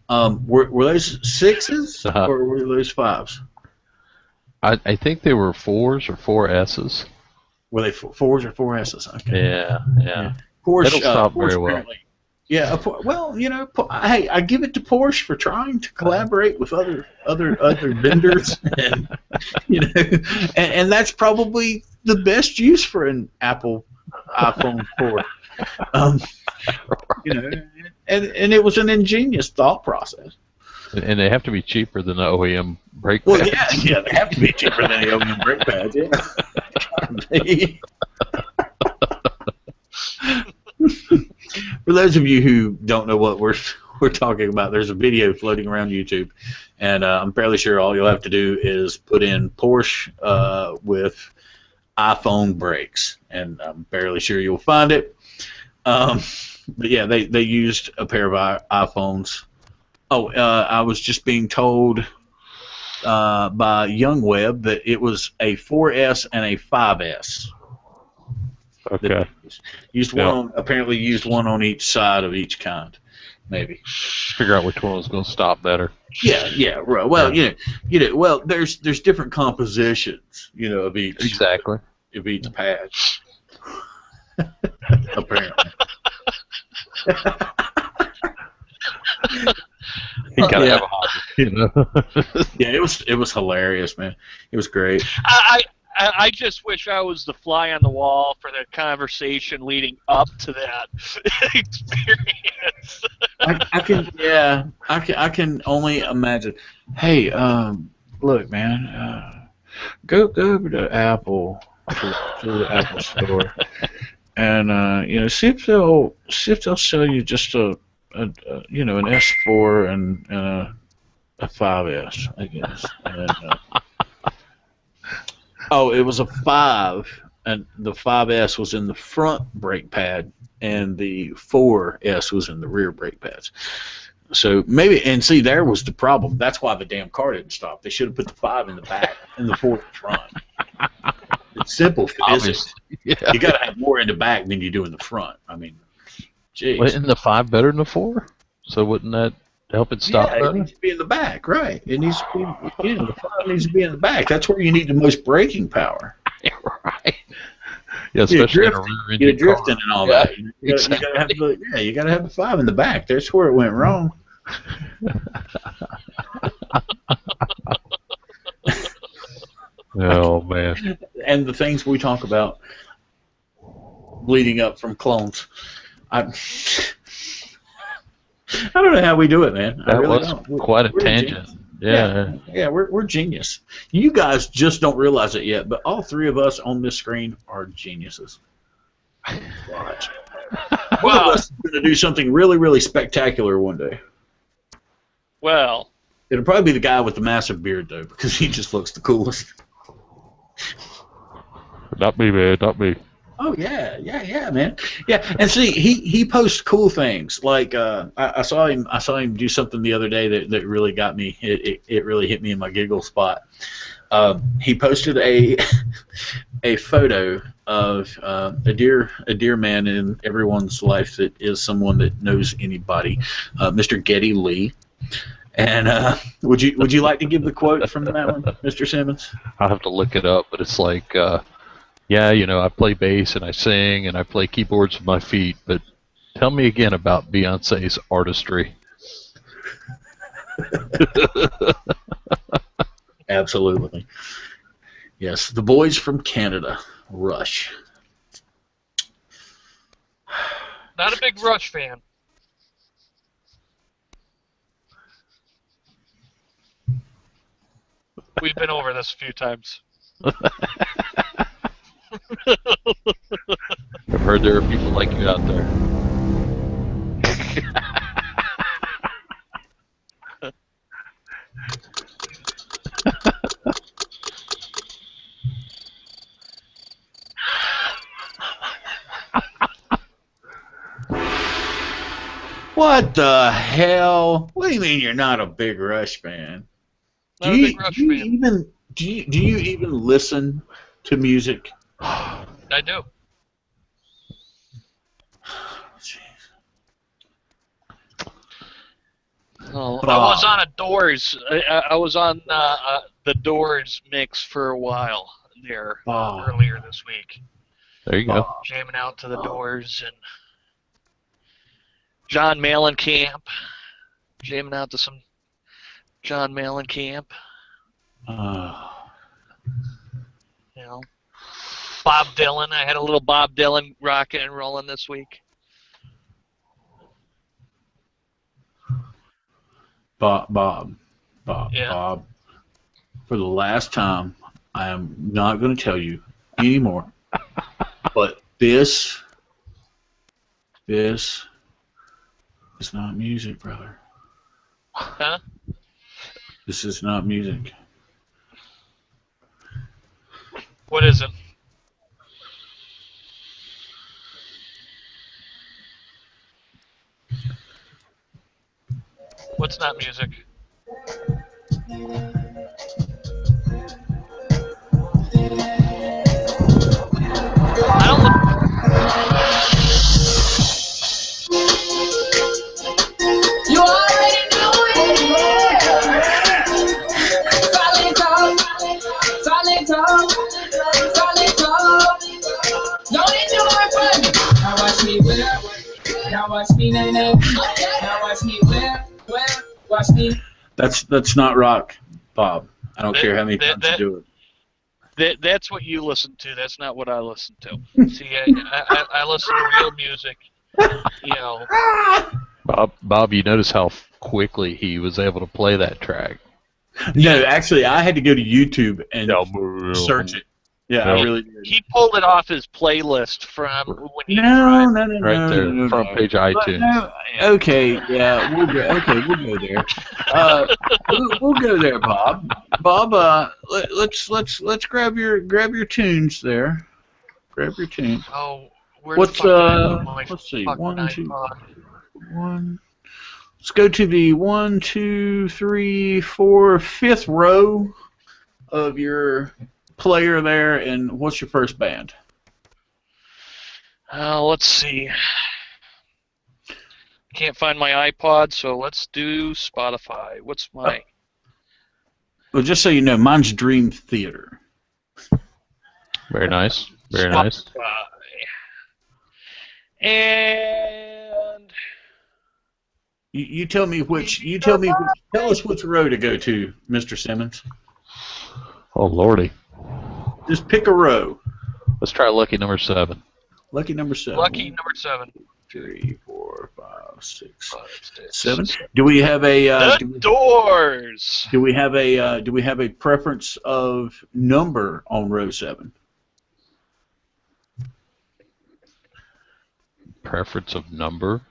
were those 6s or were those 5s? I think they were 4s or 4Ss. Were they 4s or 4Ss? Okay. Yeah. Porsche, that'll stop Porsche very well. Yeah, well, hey, I give it to Porsche for trying to collaborate with other vendors, and and that's probably the best use for an Apple iPhone 4. And it was an ingenious thought process. And they have to be cheaper than the OEM brake Well, pads. yeah, they have to be cheaper than the OEM brake pads. Yeah. For those of you who don't know what we're we're talking about. There's a video floating around YouTube, and I'm fairly sure all you'll have to do is put in Porsche with iPhone brakes, and I'm fairly sure you'll find it. But yeah, they used a pair of iPhones. Oh, I was just being told by Young Web that it was a 4S and a 5S. Okay. Used one apparently used one on each side of each kind, maybe. Figure out which one was going to stop better. Yeah, right. Well, well, there's different compositions, of each. Exactly. Of each pad. Apparently. You gotta have a hobby, Yeah, it was hilarious, man. It was great. I just wish I was the fly on the wall for the conversation leading up to that experience. I can only imagine. Hey, look, man, go over to Apple to the Apple store, and see if they'll sell you just an S4 and a 5S, I guess. And, it was a 5, and the 5S was in the front brake pad, and the 4S was in the rear brake pads. So maybe, and see, there was the problem. That's why the damn car didn't stop. They should have put the 5 in the back and the 4 in the front. It's simple physics. Yeah. You got to have more in the back than you do in the front. I mean, geez. Isn't the 5 better than the 4? So wouldn't that help it stop better? It needs to be in the back, right? It needs to be, the 5 needs to be in the back. That's where you need the most braking power. Right. Yeah, especially in a rear engine you're drifting car. and all Yeah, that. You gotta have the 5 in the back. That's where it went wrong. Oh man. And the things we talk about bleeding up from clones. I don't know how we do it, man. That I really was don't. quite a We're tangent. genius. Yeah, we're genius. You guys just don't realize it yet, but all 3 of us on this screen are geniuses. Watch. One of us is going to do something really, really spectacular one day. Well, It'll probably be the guy with the massive beard, though, because he just looks the coolest. Not me, man. Not me. Oh yeah, man. Yeah, and see, he posts cool things. Like I saw him do something the other day that really got me. It really hit me in my giggle spot. He posted a photo of a dear man in everyone's life that is someone that knows anybody, Mr. Geddy Lee. And would you like to give the quote from that one, Mr. Simmons? I'll have to look it up, but it's like, I play bass and I sing and I play keyboards with my feet, but tell me again about Beyonce's artistry. Absolutely. Yes, the boys from Canada, Rush. not a big Rush fan. We've been over this a few times. I've heard there are people like you out there. What the hell? What do you mean you're not a big Rush fan? Not a big Rush fan. Do you even listen to music? I do. Oh, I was on a Doors. I was on the Doors mix for a while there earlier this week. There you go. Jamming out to the Doors and John Mellencamp. Jamming out to some John Mellencamp. You know, Bob Dylan. I had a little Bob Dylan rocking and rolling this week. Bob. Yeah. Bob. For the last time, I am not going to tell you anymore. But this It's not music, brother. Huh? This is not music. What is it? What's not music? I don't look. You already know it. Solid talk, solid talk, solid talk. Don't need to run. Now watch me whip. Now watch me nay nay. Now watch me whip. Watch me. That's not rock, Bob. I don't care how many times you do it. That's what you listen to. That's not what I listen to. See, I listen to real music. You know. Bob, you notice how quickly he was able to play that track. No, actually, I had to go to YouTube and search it. Yeah, I really did. He pulled it off his playlist from when he No, right there, no, front page iTunes. No, okay, yeah, we'll go there. We'll go there, Bob. Bob, let's grab your tunes there. Grab your tunes. Oh, What's let's see, one. Let's go to the 1, 2, 3, 4, 5th row of your player there, and what's your first band? Let's see. Can't find my iPod, so let's do Spotify. What's my... Well, just so you know, mine's Dream Theater. Very nice. Very nice. And... You tell me which. Tell us which row to go to, Mr. Simmons. Oh, Lordy. Just pick a row. Let's try lucky number 7. Lucky number 7. Lucky number 7. 3, 4, 5, 6, 7. Do we have a Doors? Do we have a preference of number on row 7? Preference of number?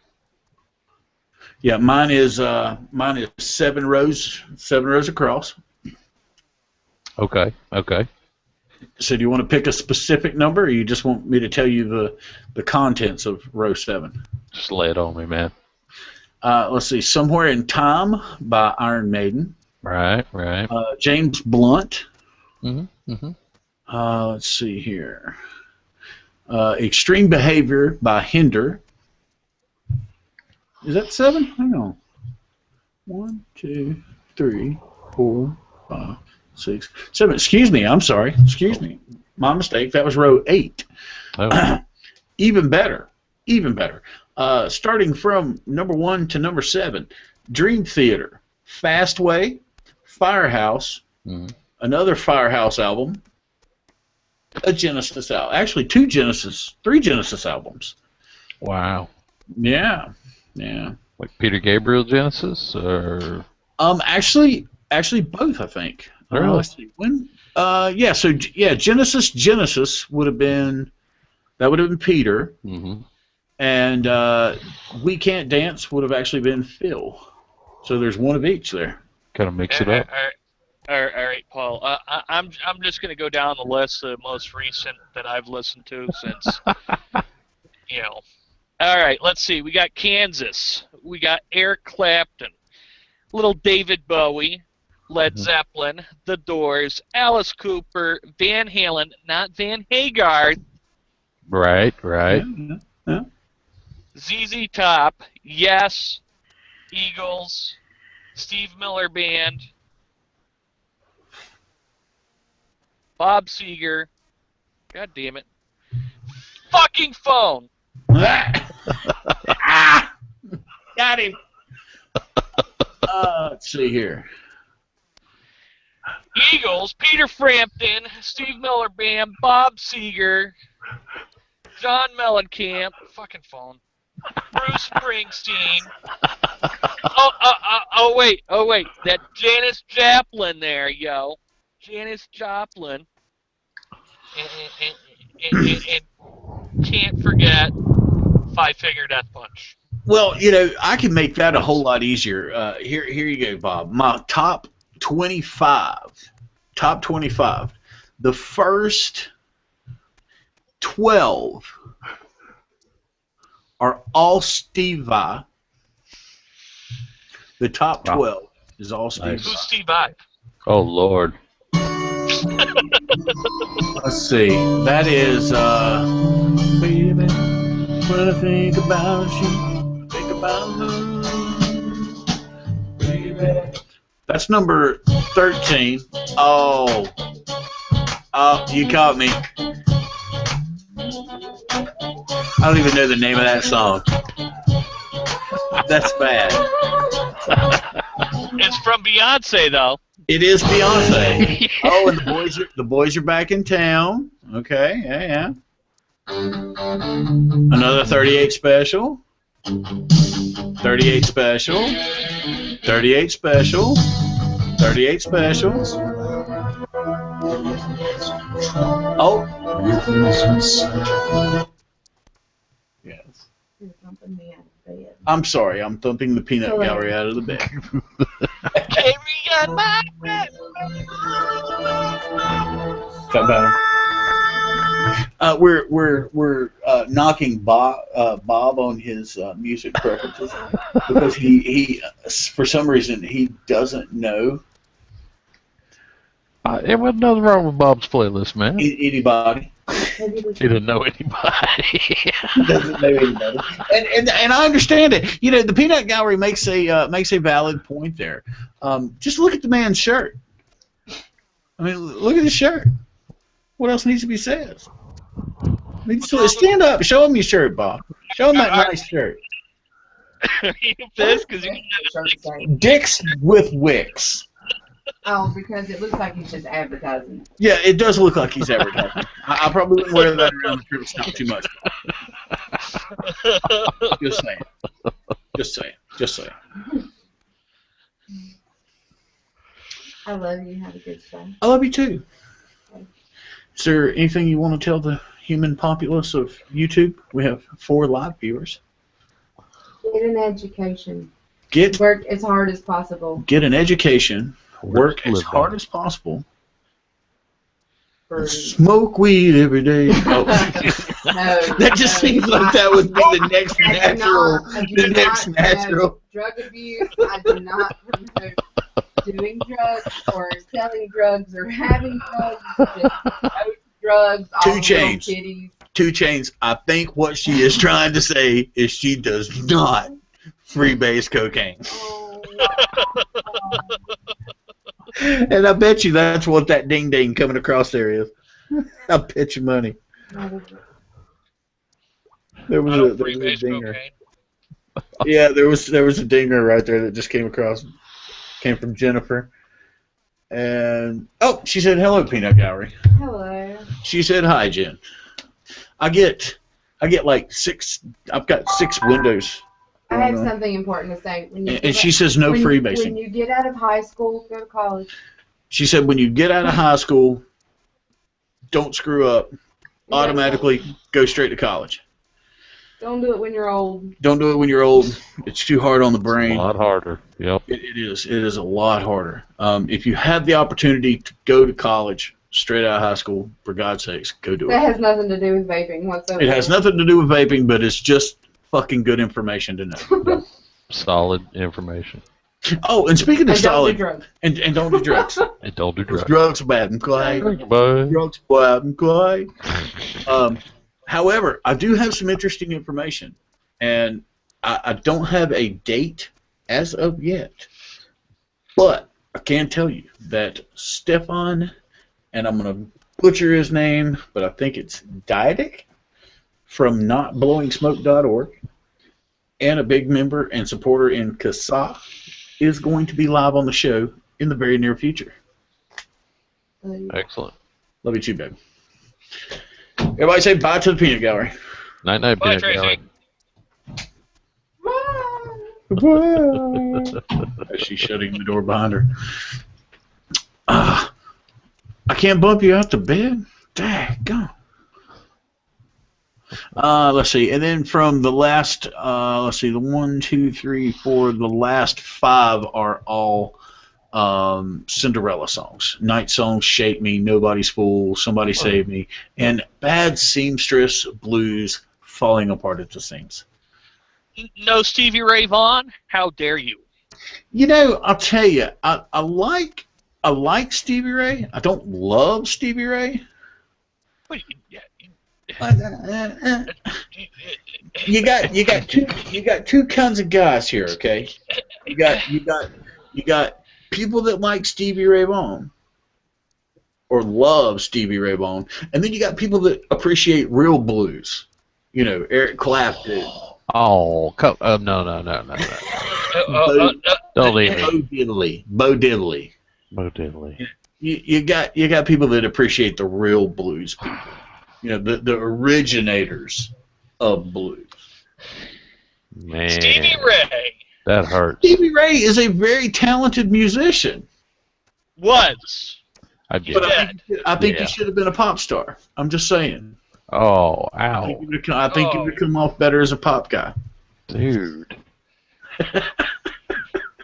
Yeah, mine is 7 rows across. Okay. So do you want to pick a specific number, or you just want me to tell you the contents of row 7? Just lay it on me, man. Let's see, Somewhere in Time by Iron Maiden. Right. James Blunt. Mm-hmm. Let's see here. Extreme Behavior by Hinder. Is that 7? Hang on. 1, 2, 3, 4, 5, 6, 7. Excuse me. I'm sorry. Excuse me. My mistake. That was row 8. Oh. Even better. Starting from number 1 to number 7. Dream Theater, Fastway, Firehouse, another Firehouse album, a Genesis album. Actually, 3 Genesis albums. Wow. Yeah. Like Peter Gabriel Genesis, or actually both, I think. Really? Let's see. When? Genesis would have been Peter, and We Can't Dance would have actually been Phil. So there's one of each there. Kind of mix it up. All right, Paul. I'm just gonna go down the list, the most recent that I've listened to since. All right, let's see. We got Kansas. We got Eric Clapton, little David Bowie, Led Zeppelin, The Doors, Alice Cooper, Van Halen, not Van Hagar. Right. Yeah. ZZ Top, Yes, Eagles, Steve Miller Band, Bob Seger. God damn it. Fucking phone. Got him. Let's see here. Eagles, Peter Frampton, Steve Miller Band, Bob Seger, John Mellencamp, fucking phone, Bruce Springsteen. Oh wait, that Janis Joplin there, yo. Janis Joplin. And can't forget Five Finger Death Punch. Well, you know, I can make that a whole lot easier. Here you go, Bob. My top 25. Top 25. The first 12 are all Steve Vai. The top 12 is all Steve Nice. Vai. Who's Steve Vai? Oh Lord. Let's see. That is, baby, when I think about you, think about love, baby. That's number 13. Oh, you caught me. I don't even know the name of that song. That's bad. It's from Beyonce, though. It is Beyonce. Oh, and the boys are back in town. Okay, yeah. Another 38 special. 38 special. 38 special. 38 special. Oh. Yes. You're thumping me out of bed. I'm sorry. I'm thumping the peanut gallery out of the bed. Carry on my breath. Is that better? We're knocking Bob on his music preferences because he for some reason he doesn't know There wasn't nothing wrong with Bob's playlist, man. anybody. He didn't know anybody. He doesn't know anybody. And I understand it. You know, the peanut gallery makes a valid point there. Just look at the man's shirt. I mean, look at his shirt. What else needs to be said? I mean, stand up. Show him your shirt, Bob. Show him that nice shirt. Are you pissed? Because you Dicks with wicks. Oh, because it looks like he's just advertising. Yeah, it does look like he's advertising. I probably wouldn't wear that around the crib. It's not too much. Just saying. Just saying. Just saying. I love you. Have a good day. I love you too. Is there anything you want to tell the human populace of YouTube? We have 4 live viewers. Get an education. Get Work as hard as possible. Get an education. Work as Live hard on. as possible. For, Smoke weed every day. Oh. That just seems like that would be the next natural. The next natural. Drug abuse. I do not promote doing drugs or selling drugs or having drugs. Just promote drugs. all 2 little chains. kitties. 2 Chainz. I think what she is trying to say is she does not freebase cocaine. Oh, wow. And I bet you that's what that ding ding coming across there is. I bet you money. There was a dinger. cocaine. Yeah, there was a dinger right there that just came across. Came from Jennifer. And oh, she said hello, Peanut Gallery. Hello. She said hi, Jen. I get like 6. I've got 6 windows. I have something important to say. When you And she says no when freebasing. you get out of high school, go to college. She said when you get out of high school, don't screw up. Automatically go straight to college. Don't do it when you're old. Don't do it when you're old. It's too hard on the brain. A lot harder. Yep. It is. It is a lot harder. If you have the opportunity to go to college straight out of high school, for God's sakes, go do That it. has nothing to do with vaping whatsoever. It has nothing to do with vaping, but it's just fucking good information to know. Solid information. Oh, and speaking of And don't do solid, drugs. and don't do drugs. And don't do drugs. Drugs are bad and clay. Bye. Drugs are bad and clay. However, I do have some interesting information, and I don't have a date as of yet, but I can tell you that Stefan, and I'm going to butcher his name, but I think it's Diedic from NotBlowingSmoke.org, and a big member and supporter in CASA, is going to be live on the show in the very near future. Excellent. Love you too, babe. Everybody say bye to the peanut gallery. Night night, Bye, Peanut Tracy. Gallery. As she's shutting the door behind her. I can't bump you out to bed? Daggone. Let's see. And then from the last, let's see, the 1, 2, 3, 4, the last 5 are all Cinderella songs. Night Songs, Shake Me, Nobody's Fool, Somebody Save Me, and Bad Seamstress Blues, Falling Apart at the Seams. No Stevie Ray Vaughan? How dare you? You know, I'll tell you, I like Stevie Ray. I don't love Stevie Ray. What, You got two kinds of guys here, okay? You got people that like Stevie Ray Vaughan or love Stevie Ray Vaughan, and then you got people that appreciate real blues. You know, Eric Clapton. Oh, no. Don't leave me. Bo Diddley. Bo Diddley. You got people that appreciate the real blues people. You know, the originators of blues. Man. Stevie Ray That hurts. Stevie Ray is a very talented musician. was. I get But it. I think Yeah. he should have been a pop star. I'm just saying. Oh, I ow. think he would have come off better as a pop guy. Dude.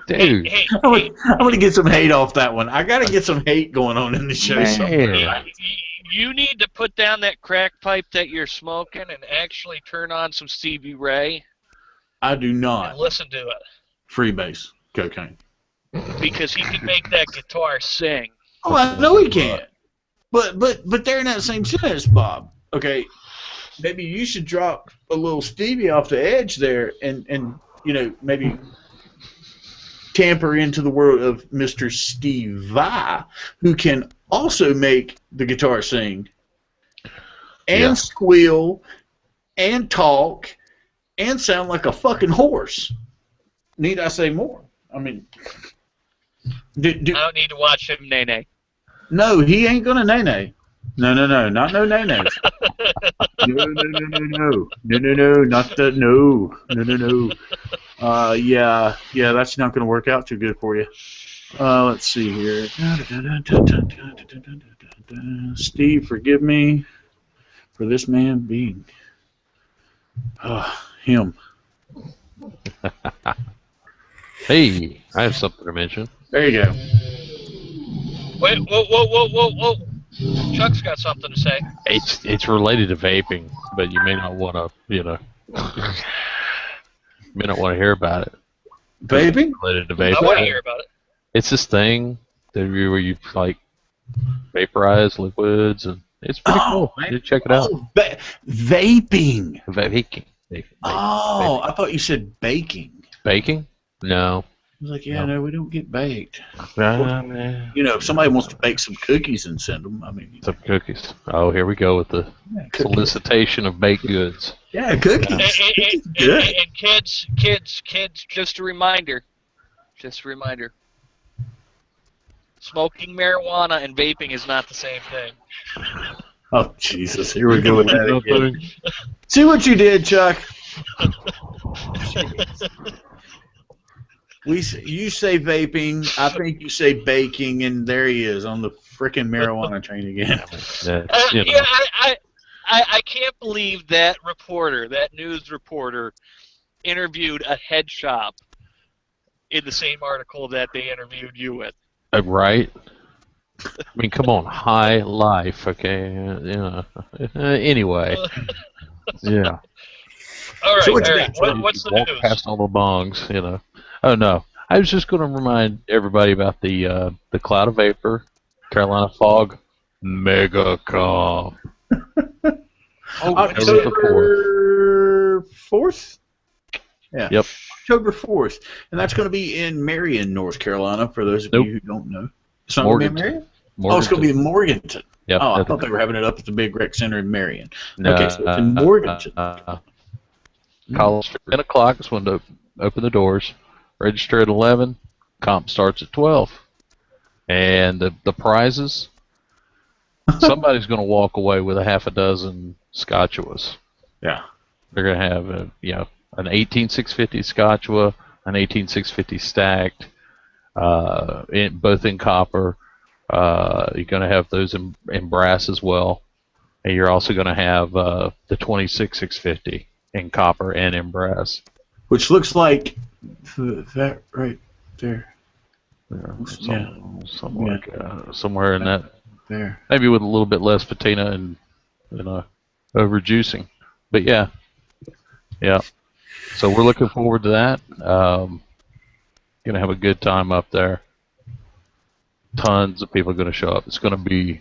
Dude. Hey, I'm gonna get some hate off that one. I gotta get some hate going on in the show. Man. somewhere. you need to put down that crack pipe that you're smoking and actually turn on some Stevie Ray I do and not. listen to it. Freebase cocaine. Because he can make that guitar sing. Oh, I know he can. But they're in that same sentence, Bob. Okay, maybe you should drop a little Stevie off the edge there, and you know, maybe tamper into the world of Mr. Steve Vai, who can also make the guitar sing and squeal and talk and sound like a fucking horse. Need I say more? I mean, I don't need to watch him nay-nay. no, he ain't gonna nay-nay. No, not no nay-nays. No, not that, no. Yeah, that's not gonna work out too good for you. Let's see here. Steve, forgive me for this man being him. Hey, I have something to mention. There you go. Wait, whoa. Chuck's got something to say. It's related to vaping, but you may not want to, you may not want to hear about it. Vaping? Related to I vaping. want to hear about it. It's this thing where you like vaporize liquids, and it's pretty cool. You check it out. Oh, vaping. Vaping. Oh, I thought you said baking. Baking? No. I was like, no, we don't get baked. Man. You know, if somebody wants to bake some cookies and send them, I mean. Some cookies. Oh, here we go with the solicitation of baked goods. Yeah, cookies. And kids, just a reminder. Smoking marijuana and vaping is not the same thing. Oh, Jesus. Here we go with that again. See what you did, Chuck? You say vaping, I think you say baking, and there he is on the frickin' marijuana train again. I can't believe that news reporter, interviewed a head shop in the same article that they interviewed you with. Right? I mean, come on, high life, okay? Anyway, yeah. All right, So what's the Walk news? past all the bongs, Oh no, I was just going to remind everybody about the cloud of vapor, Carolina fog, mega calm. October 4th? Yeah. Yep. October 4th. And that's going to be in Marion, North Carolina, for those of you who don't know. It's not going to be in Marion? Oh, it's going to be in Morganton. Yep. Oh, I thought they were having it up at the big rec center in Marion. No, Okay, so it's in Morganton. College 10 o'clock is when to open the doors. Register at 11. Comp starts at 12. And the prizes, somebody's going to walk away with a half a dozen Scotchuas. Yeah. They're going to have an 18650 Scotchua, an 18650 stacked, both in copper. You're going to have those in brass as well. And you're also going to have the 26650 in copper and in brass. Which looks like that right there. Yeah, somewhere in that. There. Maybe with a little bit less patina and over juicing. But yeah. So we're looking forward to that. Gonna have a good time up there. Tons of people are gonna show up. It's gonna be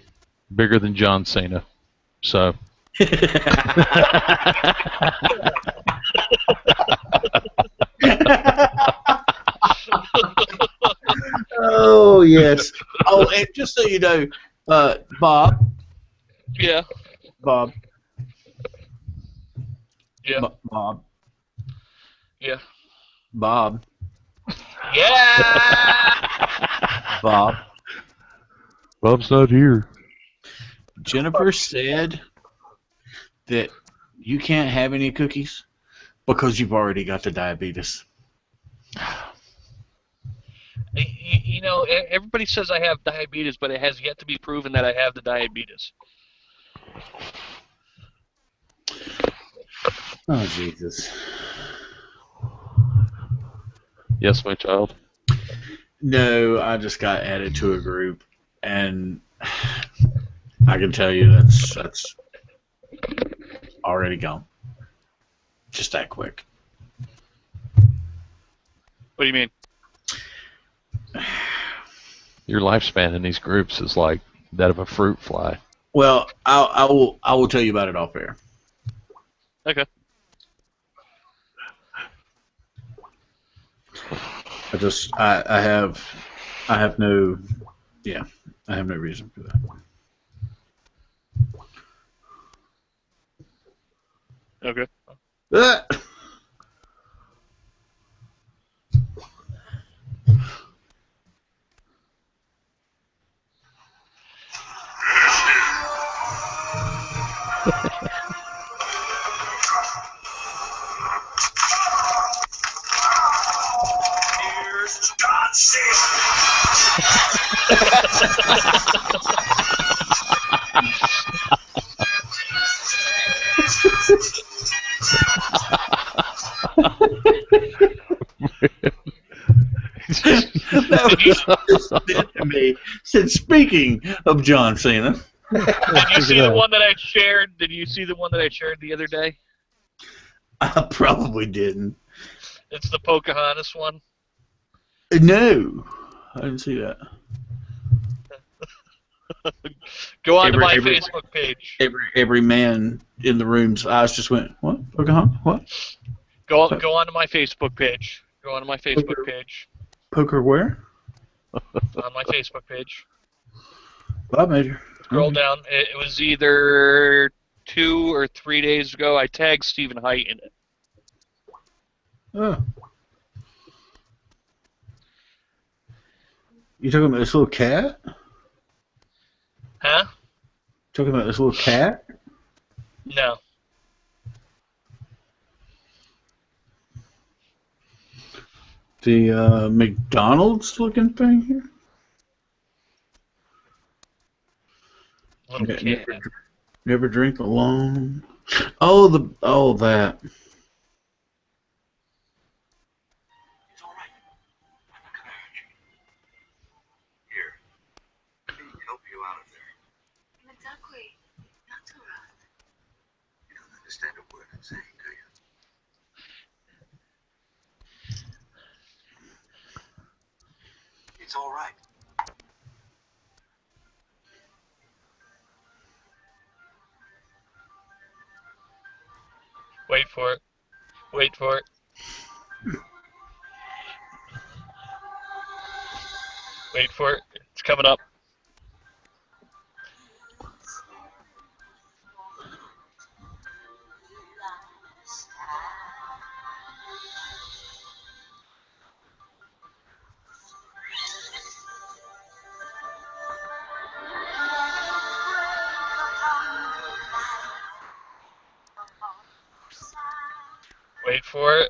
bigger than John Cena. So. Oh yes. Oh, and just so you know, Bob. Yeah. Bob. Yeah. Bob. Yeah. Bob. Yeah. Bob. Bob's not here. Jennifer said that you can't have any cookies because you've already got the diabetes. You know, everybody says I have diabetes, but it has yet to be proven that I have the diabetes. Oh, Jesus. Yes, my child. No, I just got added to a group, and I can tell you that's already gone. Just that quick. What do you mean? Your lifespan in these groups is like that of a fruit fly. Well, I will tell you about it off air. Okay. I have no reason for that. Okay. Here's Chuck Simmons. That to me said, speaking of John Cena. Did you see the one that I shared? Did you see the one that I shared the other day? I probably didn't. It's the Pocahontas one. No, I didn't see that. Go on to my Facebook page. Every man in the room's eyes just went, what? Pocahontas? What? Go on to my Facebook page. Go on to my Facebook page. Poker where? On my Facebook page. Bob Major. Scroll down. It was either 2 or 3 days ago. I tagged Stephen Height in it. Oh. You talking about this little cat? Huh? Talking about this little cat? No. The McDonald's looking thing here? Little cat. Never drink alone. Oh, that. It's all right. I'm not gonna hurt you. Here, let me help you out of there. Exactly. Not too rough. You don't understand a word I'm saying, do you? It's all right. Wait for it. Wait for it. Wait for it. It's coming up. Wait for it.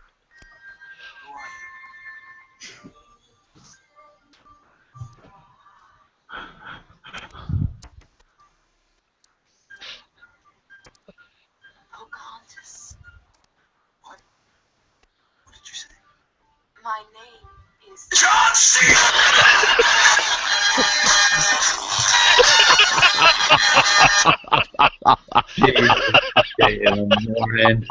Titus. What? What did you say? My name is... John Cena! Damn morning.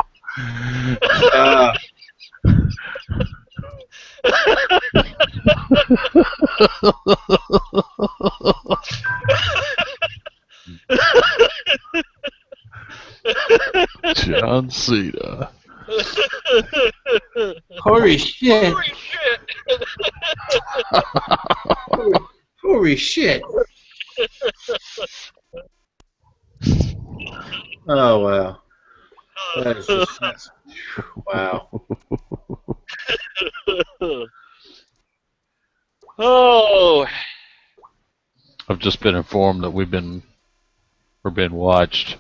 John Cena. Holy shit. Holy shit! Holy shit. Oh, wow. That is just, wow. Oh, I've just been informed that we're being watched.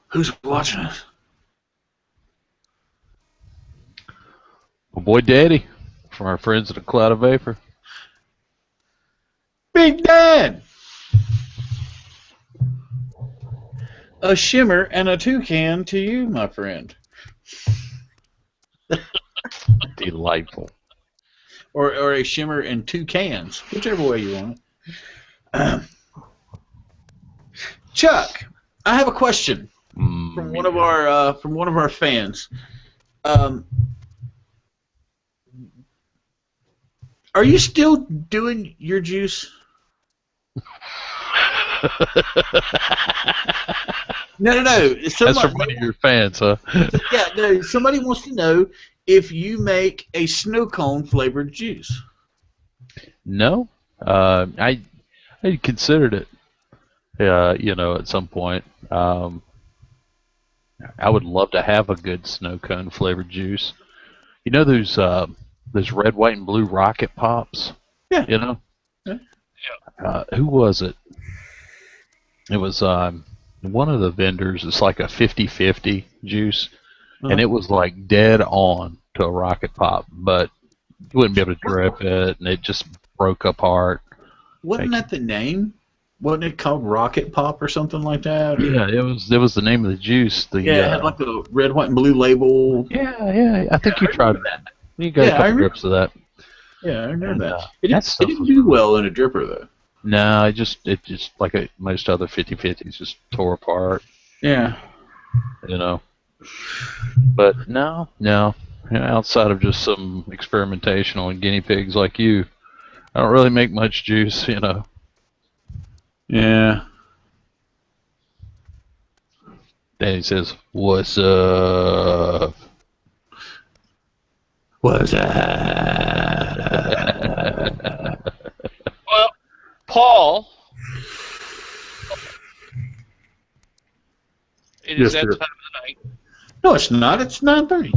Who's watching us? My boy Daddy, from our friends at the Cloud of Vapor. Big Dan! A shimmer and a toucan to you, my friend. Delightful. Or a shimmer and two cans, whichever way you want it. Chuck, I have a question from one of our fans. Are you still doing your juice? No. That's from one of your fans, huh? Yeah, no. Somebody wants to know if you make a snow cone flavored juice. No, I considered it. At some point. I would love to have a good snow cone flavored juice. You know those red, white, and blue rocket pops? Yeah. You know? Yeah. Who was it? It was one of the vendors. It's like a 50-50 juice, and it was like dead on to a rocket pop, but you wouldn't be able to drip it, and it just broke apart. Wasn't that the name? Wasn't it called Rocket Pop or something like that? Yeah, it was the name of the juice. It had like the red, white, and blue label. Yeah. I think you tried that. You got a couple drips of that. Yeah, I remember that. It didn't do well in a dripper though. No, it just like most other 50-50s just tore apart. Yeah. But no. Outside of just some experimentation on guinea pigs like you, I don't really make much juice. Yeah. Danny says, "What's up?" What's up? well, Paul. It is Yes, that sir. time of the night. No, it's not. It's 9:30. It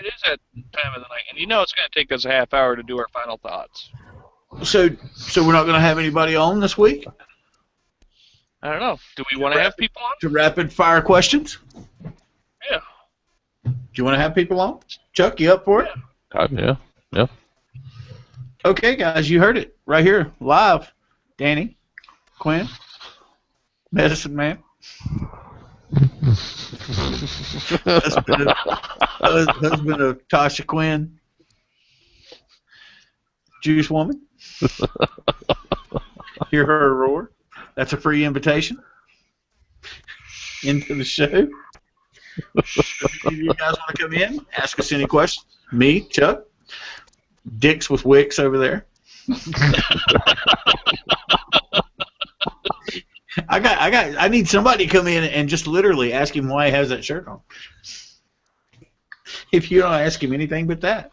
is that time of the night, and it's going to take us a half hour to do our final thoughts. So we're not going to have anybody on this week I don't know. Do we want to have people on? to rapid fire questions? Yeah. Do you want to have people on? Chuck, you up for it? Yeah. Okay, guys, you heard it right here, live. Danny, Quinn, Medicine Man, husband of Tasha Quinn, Juice Woman. Hear her roar. That's a free invitation into the show. If you guys want to come in, ask us any questions. Me, Chuck, Dix with Wicks over there. I need somebody to come in and just literally ask him why he has that shirt on. If you don't ask him anything but that.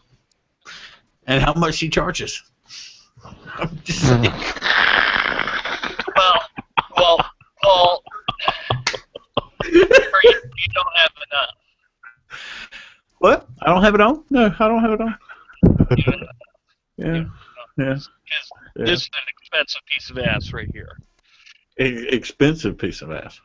And how much he charges. I'm just saying. Well, Paul, you don't have enough. What? I don't have it on? No, I don't have it on. Yeah. This is an expensive piece of ass right here. Expensive piece of ass.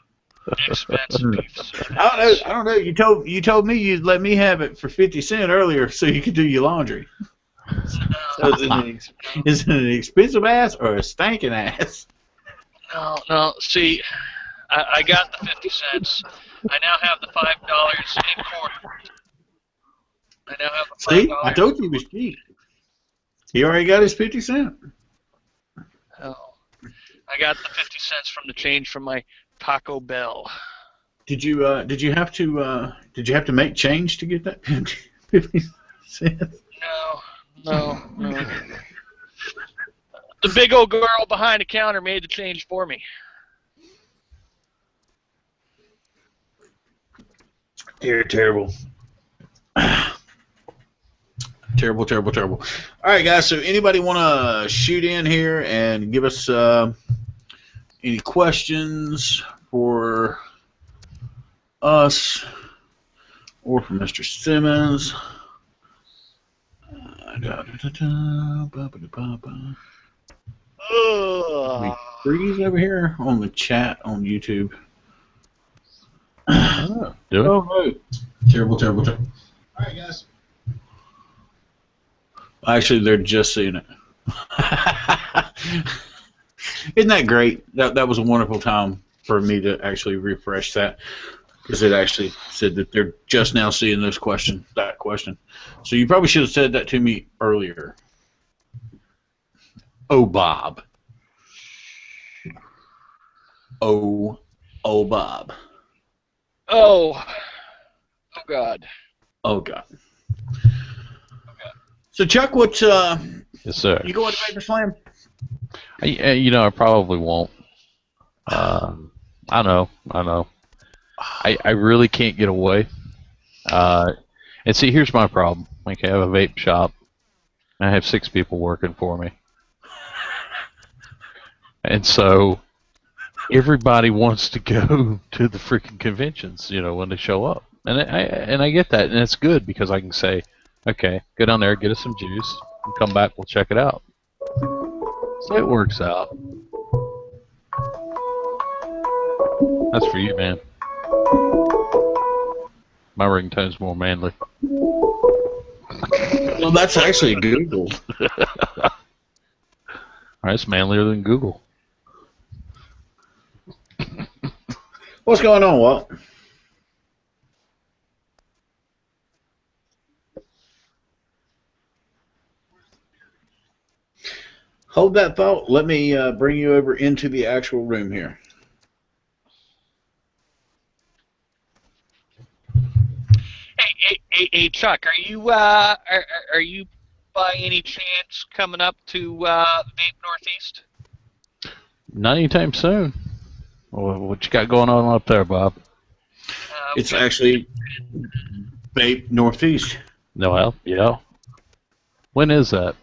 Expensive piece of ass. I don't know. You told me you'd let me have it for 50 cents earlier so you could do your laundry. So is it an expensive ass or a stinking ass? No. See, I got the 50 cents. I now have the $5 in quarter. I now have the $5. See, I told you he was cheap. He already got his 50 cents. Oh, I got the 50 cents from the change from my Taco Bell. Did you have to make change to get that 50 cents? No. The big old girl behind the counter made the change for me. You're terrible. Terrible. All right, guys. So, anybody want to shoot in here and give us any questions for us or for Mr. Simmons? We freeze over here on the chat on YouTube. Do it. Oh, no. Terrible. All right, guys. Actually, they're just seeing it. Isn't that great? That was a wonderful time for me to actually refresh that, because it actually said that they're just now seeing that question. So you probably should have said that to me earlier. Oh, Bob. Oh, Bob. Oh God. Oh, God. So, Chuck, what? Yes, sir. You going to Vapor Slam? I probably won't. I know. I really can't get away. And see, here's my problem. Like, I have a vape shop. I have 6 people working for me. And so everybody wants to go to the freaking conventions, when they show up. And I get that, and it's good because I can say, okay, go down there, get us some juice, and come back, we'll check it out. So it works out. That's for you, man. My ringtone's more manly. Well, that's actually Google. Alright, it's manlier than Google. What's going on, Walt? Hold that thought. Let me bring you over into the actual room here. Hey, Chuck, are you by any chance coming up to Vape Northeast? Not anytime soon. What you got going on up there, Bob? It's actually Vape Northeast. No, well, yeah. When is that?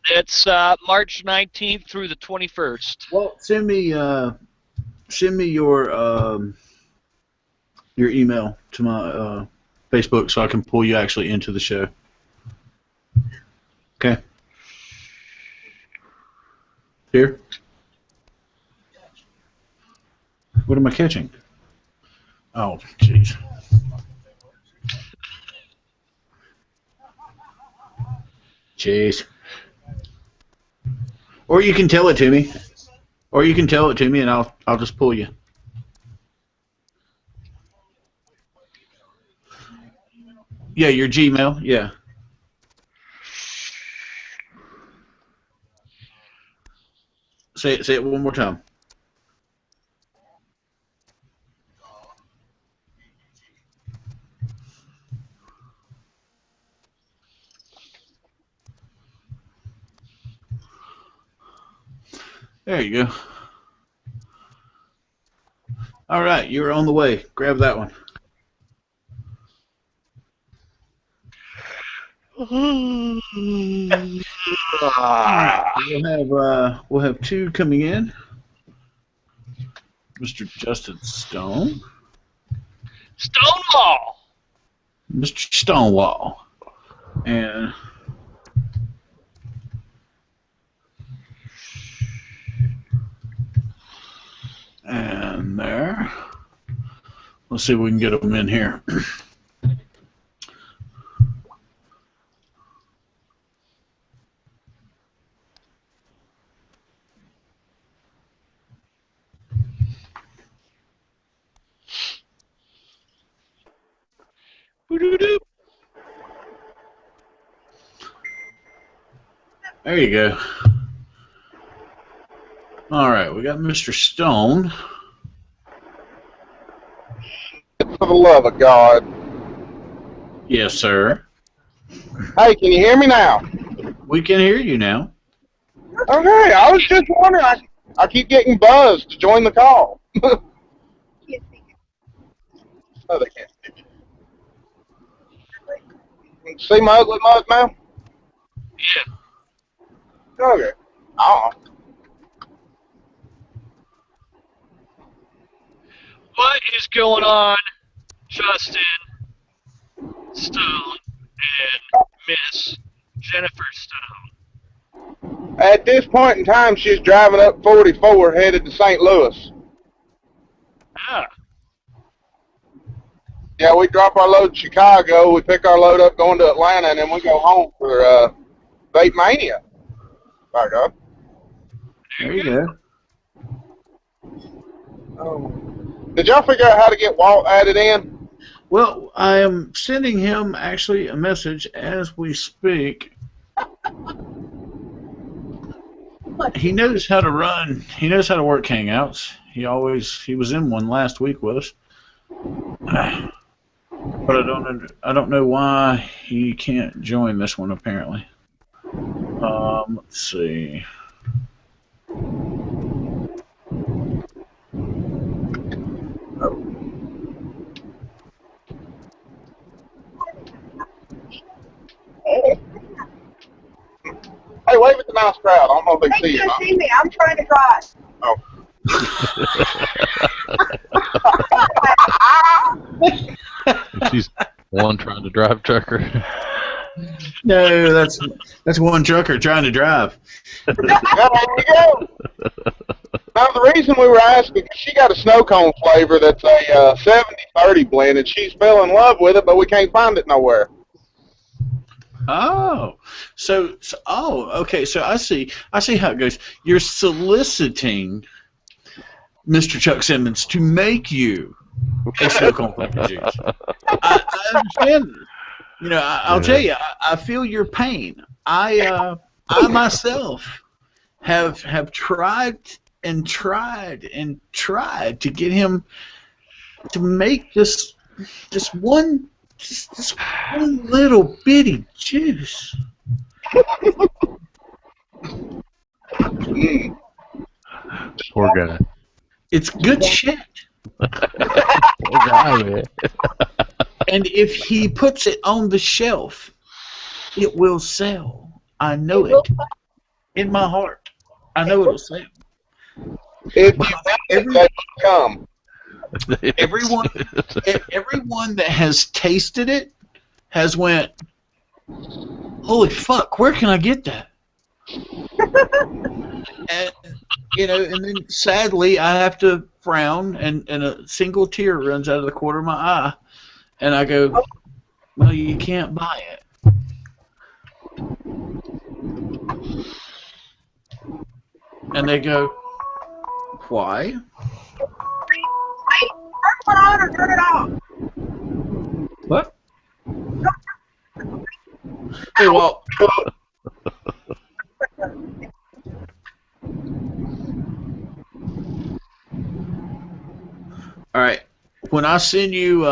It's March 19th through the 21st. Well, send me your email to my Facebook so I can pull you actually into the show. Okay. Here. What am I catching? Oh, jeez. Jeez. Or you can tell it to me. And I'll just pull you. Yeah, your Gmail. Yeah. Say it one more time. There you go. All right, you're on the way. Grab that one. We'll have 2 coming in. Mr. Justin Stone. Stonewall! Mr. Stonewall. And there. Let's see if we can get them in here. Doo-doo-doo. There you go. All right, we got Mr. Stone. For the love of God. Yes, sir. Hey, can you hear me now? We can hear you now. Okay, I was just wondering. I keep getting buzzed to join the call. Oh, they can't. See my ugly mug now? Yeah. Okay. Oh. What is going on, Justin, Stone, and Miss Jennifer Stone? At this point in time, she's driving up 44 headed to St. Louis. Ah, Yeah, we drop our load in Chicago, we pick our load up going to Atlanta, and then we go home for Vape Mania. By God. There you go. Did y'all figure out how to get Walt added in? Well, I am sending him actually a message as we speak. He knows how to run. He knows how to work Hangouts. He was in one last week with us. But I don't know why he can't join this one apparently. Let's see. Hey, wave at the nice crowd. I don't know if they see you. They see me. I'm trying to drive. Oh. She's one trying to drive trucker. No, that's one trucker trying to drive. Yeah, there you go. Now, the reason we were asking, she got a snow cone flavor that's a 70-30 blend, and she's fell in love with it, but we can't find it nowhere. Oh, okay. So I see how it goes. You're soliciting Mr. Chuck Simmons to make you a snow cone flavor juice. I understand. You know, I'll tell you, I feel your pain. I myself have tried and tried and tried to get him to make just one little bitty juice. Poor guy. It's good shit. Poor guy, man. And if he puts it on the shelf, it will sell. I know it. In my heart. I know it'll sell. If you come. Everyone that has tasted it has went, holy fuck, where can I get that? And and then sadly I have to frown and a single tear runs out of the corner of my eye and I go, well, you can't buy it. And they go, why? Turn it on or turn it off. What? Hey, well, all right. When I send you,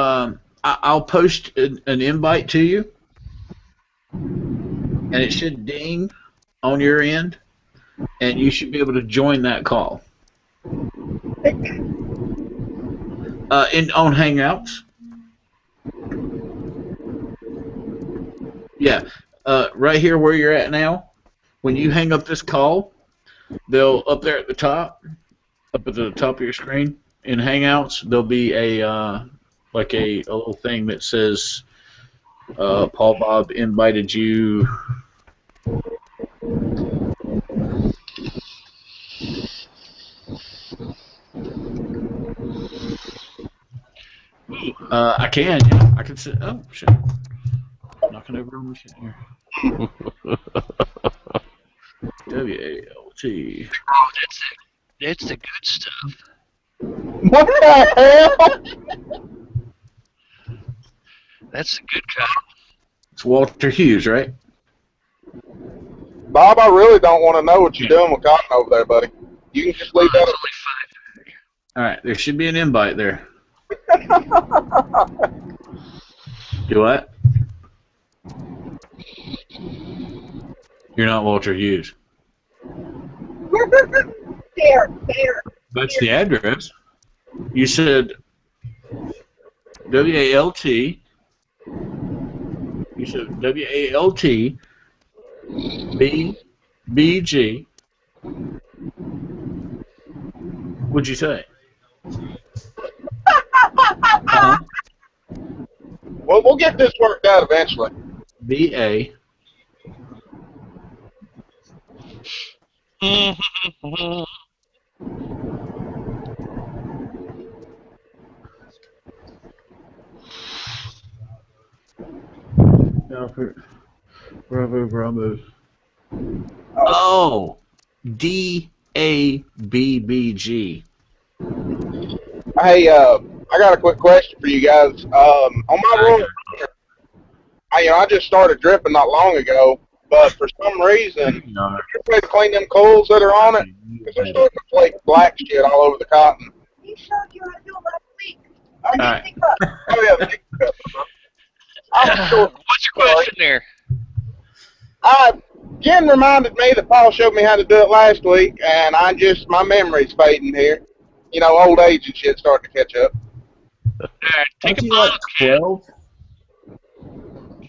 I'll post an invite to you, and it should ding on your end, and you should be able to join that call. On Hangouts. Yeah, right here where you're at now. When you hang up this call, they'll up there at the top, up at the top of your screen in Hangouts, there'll be a like a little thing that says Paul Bob invited you. I can, yeah. I can sit. Oh, shit. Knocking over my shit here. W-A-L-T. oh, that's the good stuff. What the hell? That's a good guy. It's Walter Hughes, right? Bob, I really don't want to know what you're doing with Cotton over there, buddy. You can just leave that. It's only 5. All right, there should be an invite there. Do what? You're not Walter Hughes. There. That's the address. You said W-A-L-T. You said W-A-L-T B-B-G. What'd you say? Uh-huh. Well, we'll get this worked out eventually. B-A. Bravo. Oh, D-A-B-B-G. Hey, I got a quick question for you guys. On my room, I just started dripping not long ago, but for some reason, No. you way to clean them coals that are on it, because they're starting to flake black shit all over the cotton. He showed you how to do it last week. All right. Oh yeah, the cup. I'm sure. What's your question there? Jen reminded me that Paul showed me how to do it last week, and my memory's fading here. You know, old age and shit starting to catch up. All right, take Aren't a you bottle like cap. 12?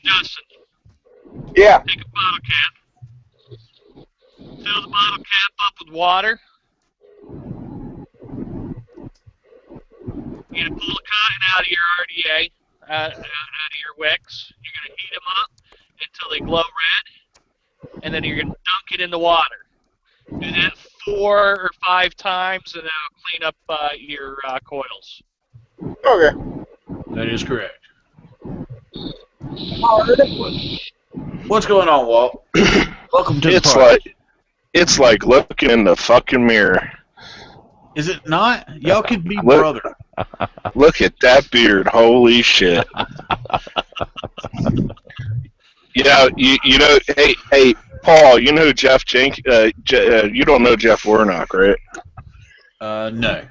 Justin, Yeah. take a bottle cap. Fill the bottle cap up with water. You're going to pull the cotton out of your RDA, out of your wicks. You're going to heat them up until they glow red, and then you're going to dunk it in the water. Do that 4 or 5 times, and that'll clean up your coils. Okay. That is correct. What's going on, Walt? Welcome to the party. It's like looking in the fucking mirror. Is it not? Y'all could be brother. Look at that beard. Holy shit. You know, hey, Paul, you know Jeff you don't know Jeff Warnock, right? No.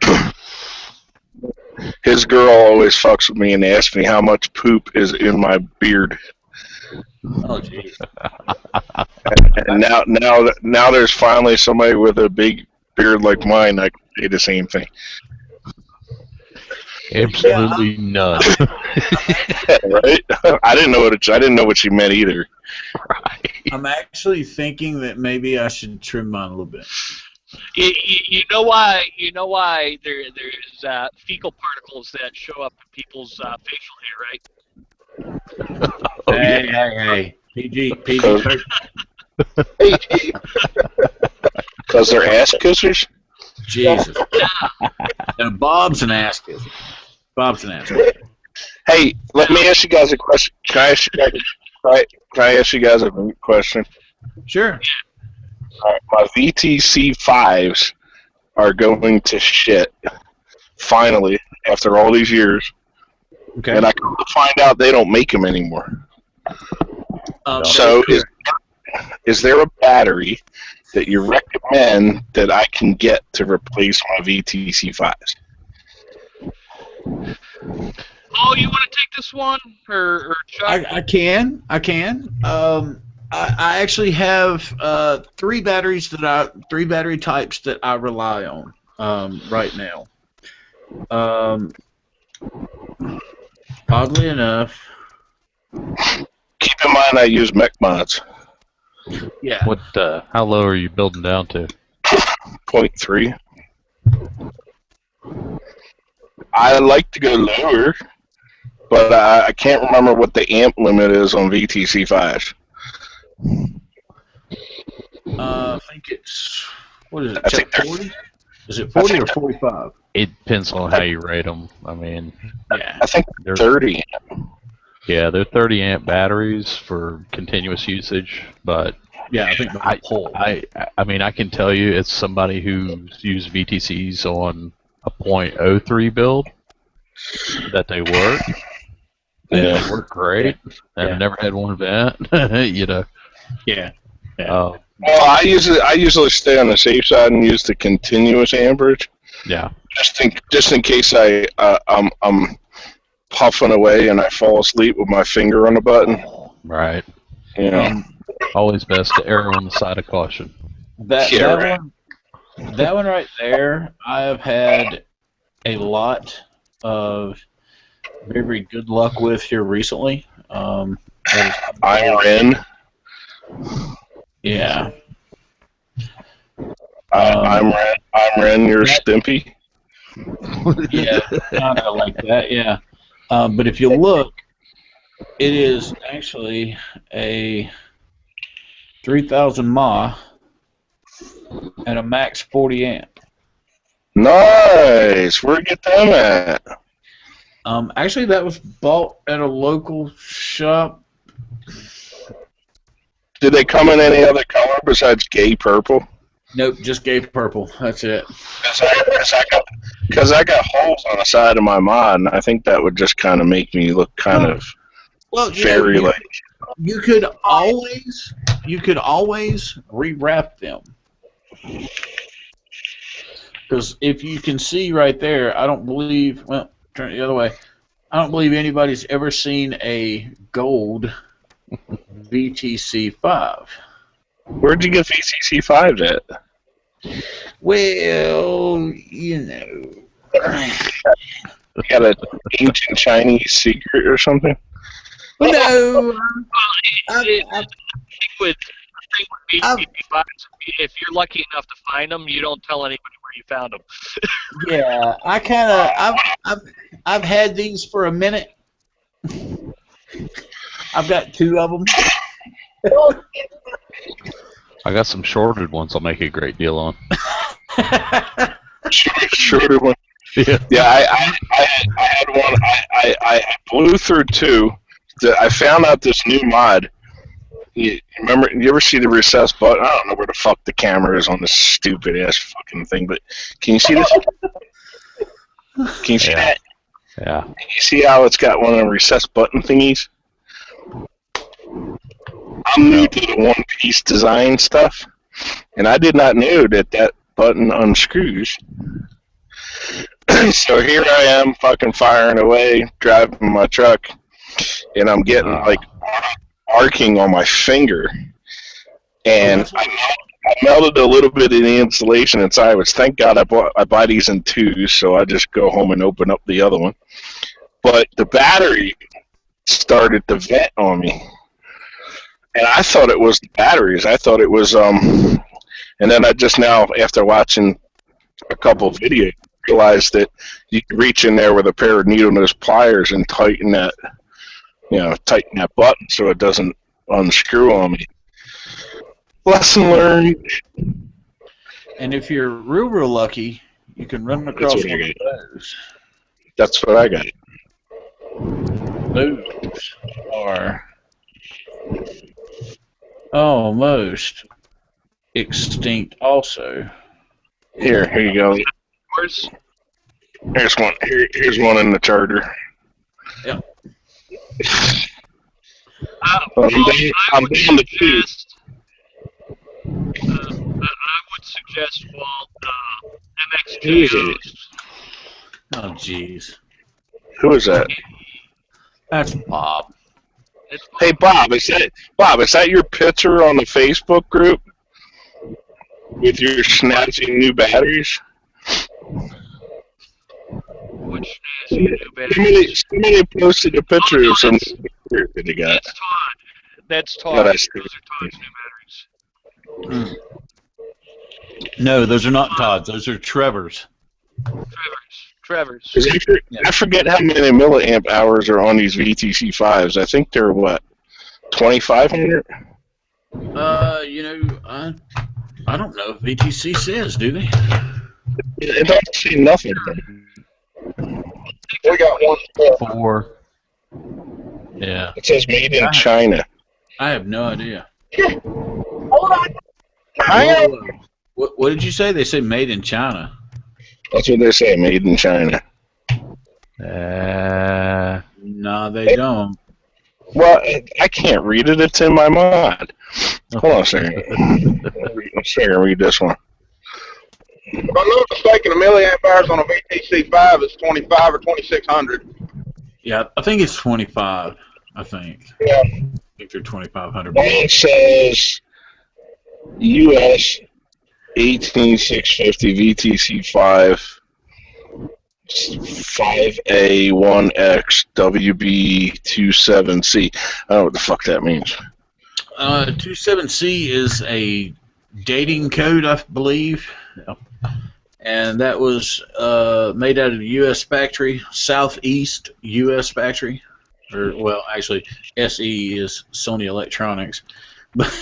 His girl always fucks with me and asks me how much poop is in my beard. Oh, jeez. And now there's finally somebody with a big beard like mine that can say the same thing. Absolutely none. Right? I didn't know what she meant either. Right. I'm actually thinking that maybe I should trim mine a little bit. You know why? There's fecal particles that show up in people's facial hair, right? Oh, Hey. PG. Because they're ass kissers? Jesus. No, Bob's an ass kisser. Bob's an ass kisser. Hey, let me ask you guys a question. Can I ask you guys a question? Sure. All right, my VTC 5s are going to shit, finally, after all these years. Okay. And I come to find out they don't make them anymore. So is there a battery that you recommend that I can get to replace my VTC 5s? Oh, you want to take this one, or Chuck? I can. I actually have three battery types that I rely on right now. Oddly enough. Keep in mind I use mech mods. Yeah. What? How low are you building down to? 0.3. I like to go lower, but I can't remember what the amp limit is on VTC 5s. I think it's, what is it, Chuck, 40? Is it 40 or 45? It depends on how you rate them. I mean, Yeah. I think they're 30. Yeah, they're 30 amp batteries for continuous usage, but Yeah, I think the whole. I mean, I can tell you, it's somebody who's used VTCs on a .03 build that they work. and they work great. Yeah. I've never had one event, you know. Yeah. Well, I usually stay on the safe side and use the continuous amperage. Yeah. Just in case I'm puffing away and I fall asleep with my finger on the button. Right. You know. Always best to err on the side of caution. That one right there, I have had a lot of very, very good luck with here recently. I'm in. Yeah. I'm Ren, you're Stimpy. Yeah, kind of like that, yeah. But if you look, it is actually a 3000 mAh and a max 40 amp. Nice. Where'd you get them at? Actually, that was bought at a local shop. Did they come in any other color besides gay purple? Nope, just gay purple. That's it. Because I got holes on the side of my mod, and I think that would just kind of make me look kind of fairy-like. You could always rewrap them. Because if you can see right there, I don't believe. Well, turn it the other way. I don't believe anybody's ever seen a gold VTC5. Where'd you get VTC5s at? Well, you know. You got an ancient Chinese secret or something? Well, no. I think with VTC5s, if you're lucky enough to find them, you don't tell anybody where you found them. Yeah, I've had these for a minute. I've got 2 of them. I got some shorted ones I'll make a great deal on. Shorted one? Yeah, I had one. I blew through 2. I found out this new mod. You ever see the recessed button? I don't know where the fuck the camera is on this stupid ass fucking thing, but can you see this? Can you see that? Yeah. Can you see how it's got one of the recessed button thingies? I'm new to the one-piece design stuff, and I did not know that button unscrews. So here I am fucking firing away, driving my truck, and I'm getting like arcing on my finger, and I melted a little bit of the insulation inside, which thank God I buy these in 2s, so I just go home and open up the other one. But the battery started to vent on me. And I thought it was the batteries. I thought it was, and then I just now, after watching a couple of videos, realized that you can reach in there with a pair of needle nose pliers and tighten that button so it doesn't unscrew on me. Lesson learned. And if you're real lucky, you can run across one of those. That's what I got. Those are almost extinct also. Here you go. Here's one. Here's one in the charger. Yep. I'm down to 2. I would suggest, Walt, MXGOs. Oh, jeez. Who is that? That's Bob. Hey, Bob, is that your picture on the Facebook group with your snazzy new batteries? Which snazzy new batteries? Somebody posted a picture of some that they got. That's Todd. No, Those are Todd's new batteries. No, those are not Todd's. Those are Trevor's. Trevor's. I forget how many milliamp hours are on these VTC5s. I think they're, what, 2,500? I don't know if VTC says, do they? It doesn't say nothing. We got 4. Yeah. It says made in China. I have no idea. Hold on. Whoa. What did you say? They say made in China. That's what they say, made in China. No, they don't. Well, I can't read it. It's in my mod. Hold on a second. Read this one. If I'm not mistaken, the milliamp hours on a VTC5 is 25 or 2600. Yeah, I think it's 25. I think. Yeah. I think they're 2,500. It says US 18650 VTC5 5A1X WB27C. I don't know what the fuck that means. 27C is a dating code, I believe. And that was made out of the U.S. factory, Southeast U.S. factory. Or, well, actually, SE is Sony Electronics. But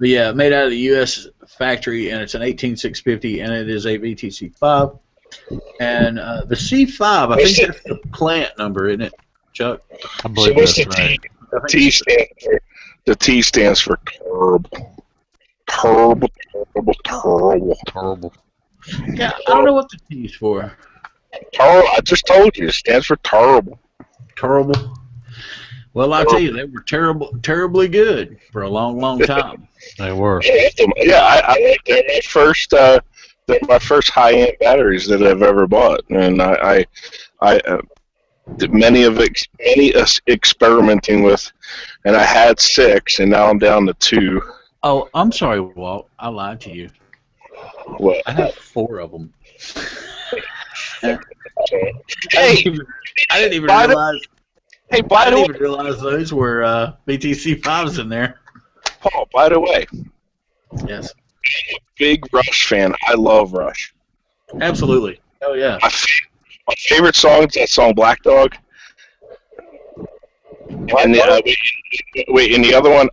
yeah, made out of the U.S. factory, and it's an 18650, and it is a VTC5. And the C5, I think that's the plant number, isn't it, Chuck? I believe that's right. The T stands for terrible. Terrible. Yeah, I don't know what the T is for. Terrible. I just told you, it stands for terrible. Terrible. Well, I'll tell you, they were terribly good for a long, long time. They were. Yeah, I like they're my first high-end batteries that I've ever bought, and I did many experimenting with, and I had 6, and now I'm down to 2. Oh, I'm sorry, Walt. I lied to you. What? I have 4 of them. Hey, I didn't even realize. Hey, by the way, realize those were BTC 5s in there. Paul, by the way. Yes. I'm a big Rush fan. I love Rush. Absolutely. Oh, yeah. My favorite song is that song Black Dog. And wait, and the other one,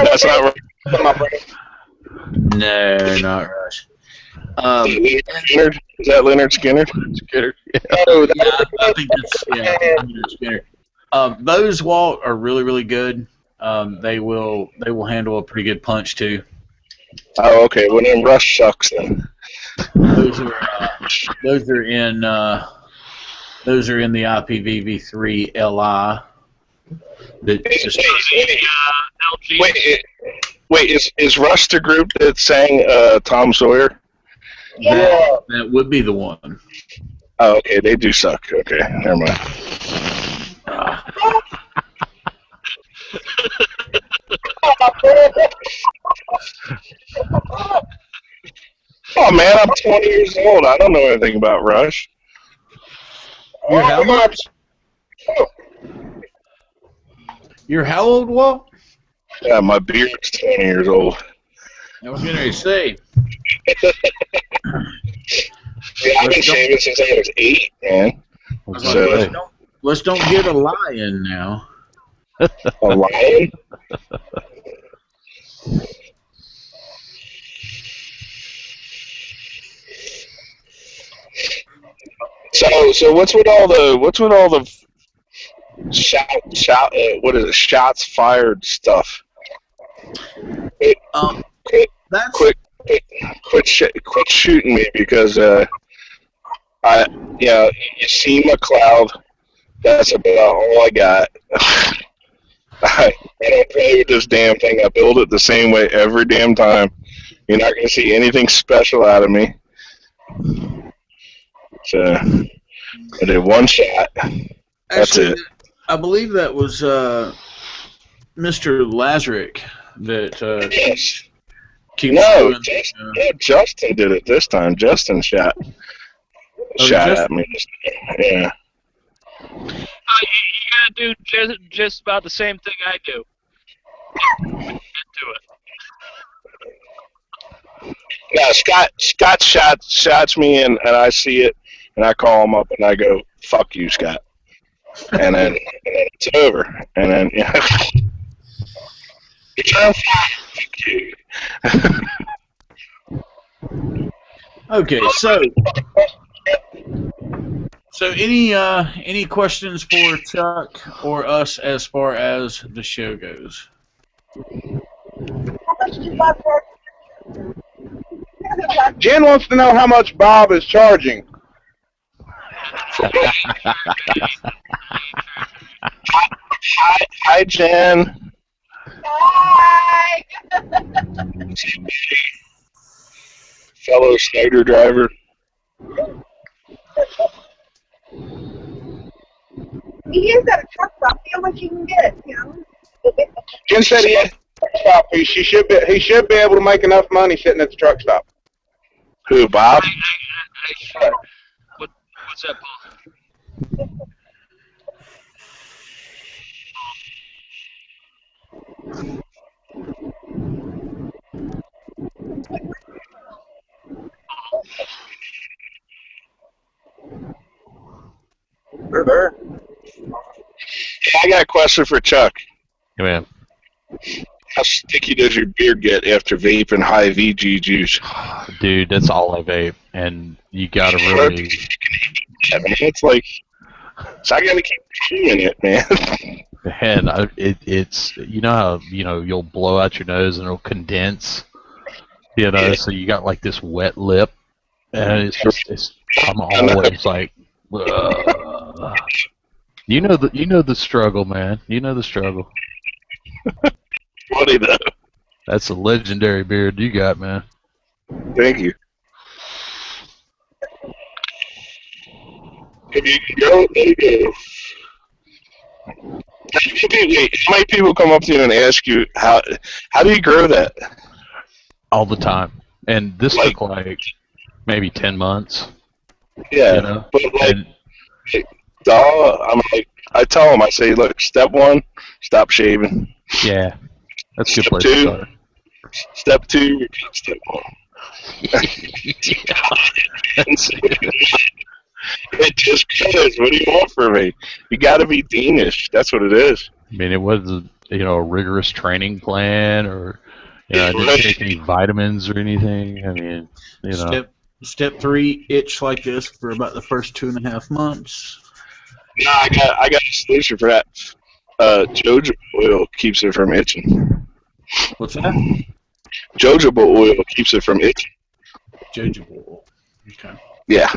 That's not right. No, not Rush. Skinner? Is that Leonard Skinner? Skinner. Yeah. I think that's Leonard Skinner. Those, Walt, are really, really good. They will handle a pretty good punch too. Oh, okay. Well, then Rush sucks then. Those are in the IPVV3 LI. Wait, is Rush the group that sang Tom Sawyer? Yeah. That would be the one. Oh, okay. They do suck. Okay, never mind. Oh man, I'm 20 years old. I don't know anything about Rush. You're how much? You're how old, Walt? Yeah, my beard's 20 years old. I was going to say. Yeah, I've been shaving since I was 8, man. Let's don't get a lie in now. A lion? So what's with all the shots fired stuff? Quit shooting me because you see my cloud. That's about all I got. I don't play with this damn thing. I build it the same way every damn time. You're not going to see anything special out of me. So I did one shot. That's it. I believe that was Mr. Lazarick that keeps doing. Justin did it this time. Justin shot at me. Yeah. You gotta do just about the same thing I do. Get to it. Yeah, Scott shots me and I see it and I call him up and I go, "Fuck you, Scott," and then it's over. And then fuck you. Okay, so any questions for Chuck or us as far as the show goes? Jen wants to know how much Bob is charging. Hi, Jen. Hi. Fellow Snyder driver. He is at a truck stop. See how much you can get, you know? Jen said he had a truck stop. He should be able to make enough money sitting at the truck stop. Who, Bob? What's that, Paul? They're there. Yeah, I got a question for Chuck. Yeah, man. How sticky does your beer get after vaping high VG juice? Dude, that's all I vape, and you gotta really. Yeah, man, it's like, so I gotta keep chewing it, man. And it's you know how you'll blow out your nose and it'll condense, so you got like this wet lip, and I'm always like, ugh. You know the struggle, man. You know the struggle. Funny though. That's a legendary beard you got, man. Thank you. If you can go, there you go. How many people come up to you and ask you how do you grow that? All the time, and this took like maybe 10 months. Yeah, but like, I'm like, I tell them, I say, look, step one, stop shaving. Yeah, that's a good place to start. Step two, repeat step one. It just goes. What do you want from me? You got to be Deanish. That's what it is. I mean, it wasn't a rigorous training plan, or I didn't take any vitamins or anything. I mean, Step 3, itch like this for about the first 2.5 months. No, I got a solution for that. Jojoba oil keeps it from itching. What's that? Jojoba oil keeps it from itching. Jojoba oil. Okay. Yeah.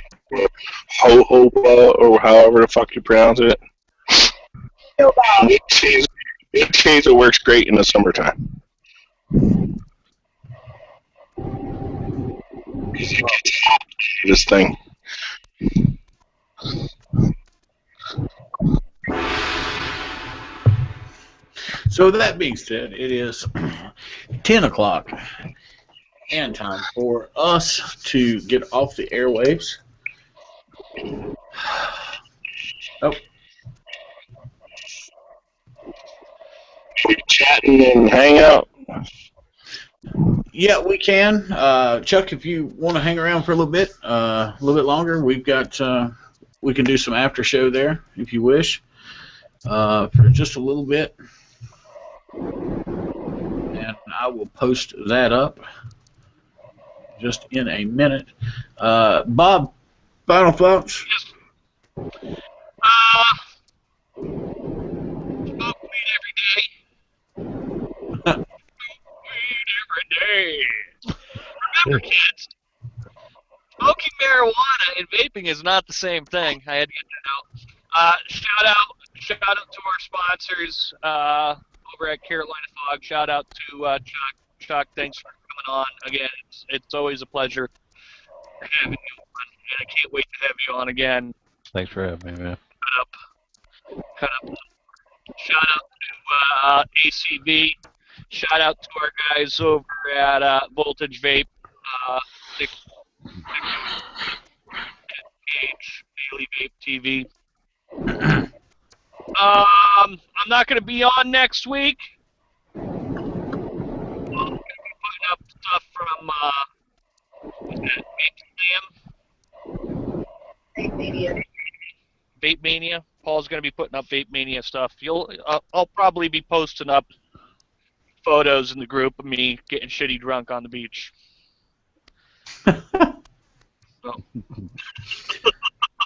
Jojoba, or however the fuck you pronounce it. It cheese works great in the summertime. This thing. So that being said, it is 10 o'clock and time for us to get off the airwaves. Oh. We chatting and hang out. Yeah, we can. Chuck, if you want to hang around for a little bit longer, we've got we can do some after show there if you wish for just a little bit, and I will post that up just in a minute. Bob, final thoughts? Smoke weed every day. Every day. Remember, kids, smoking marijuana and vaping is not the same thing. I had to get that out. Shout out to our sponsors over at Carolina Fog. Shout out to Chuck. Chuck, thanks for coming on again. It's always a pleasure having you on, and I can't wait to have you on again. Thanks for having me, man. Cut up. Shout out to ACV. Shout out to our guys over at Voltage Vape, Nick Page, Daily Vape TV. I'm not going to be on next week. I'm going to be putting up stuff from Vape Mania. Vape Mania. Paul's going to be putting up Vape Mania stuff. I'll probably be posting up photos in the group of me getting shitty drunk on the beach.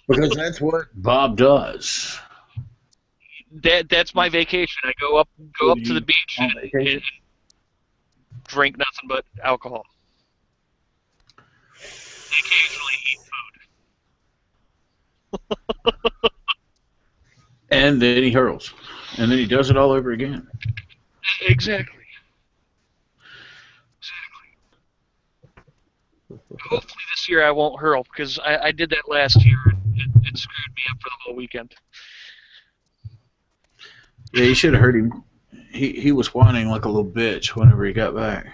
Because that's what Bob does. That's my vacation. I go up to the beach and drink nothing but alcohol. They occasionally eat food. And then he hurls. And then he does it all over again. Exactly. Hopefully this year I won't hurl, because I did that last year and it screwed me up for the whole weekend. Yeah, you should have heard him. He was whining like a little bitch whenever he got back.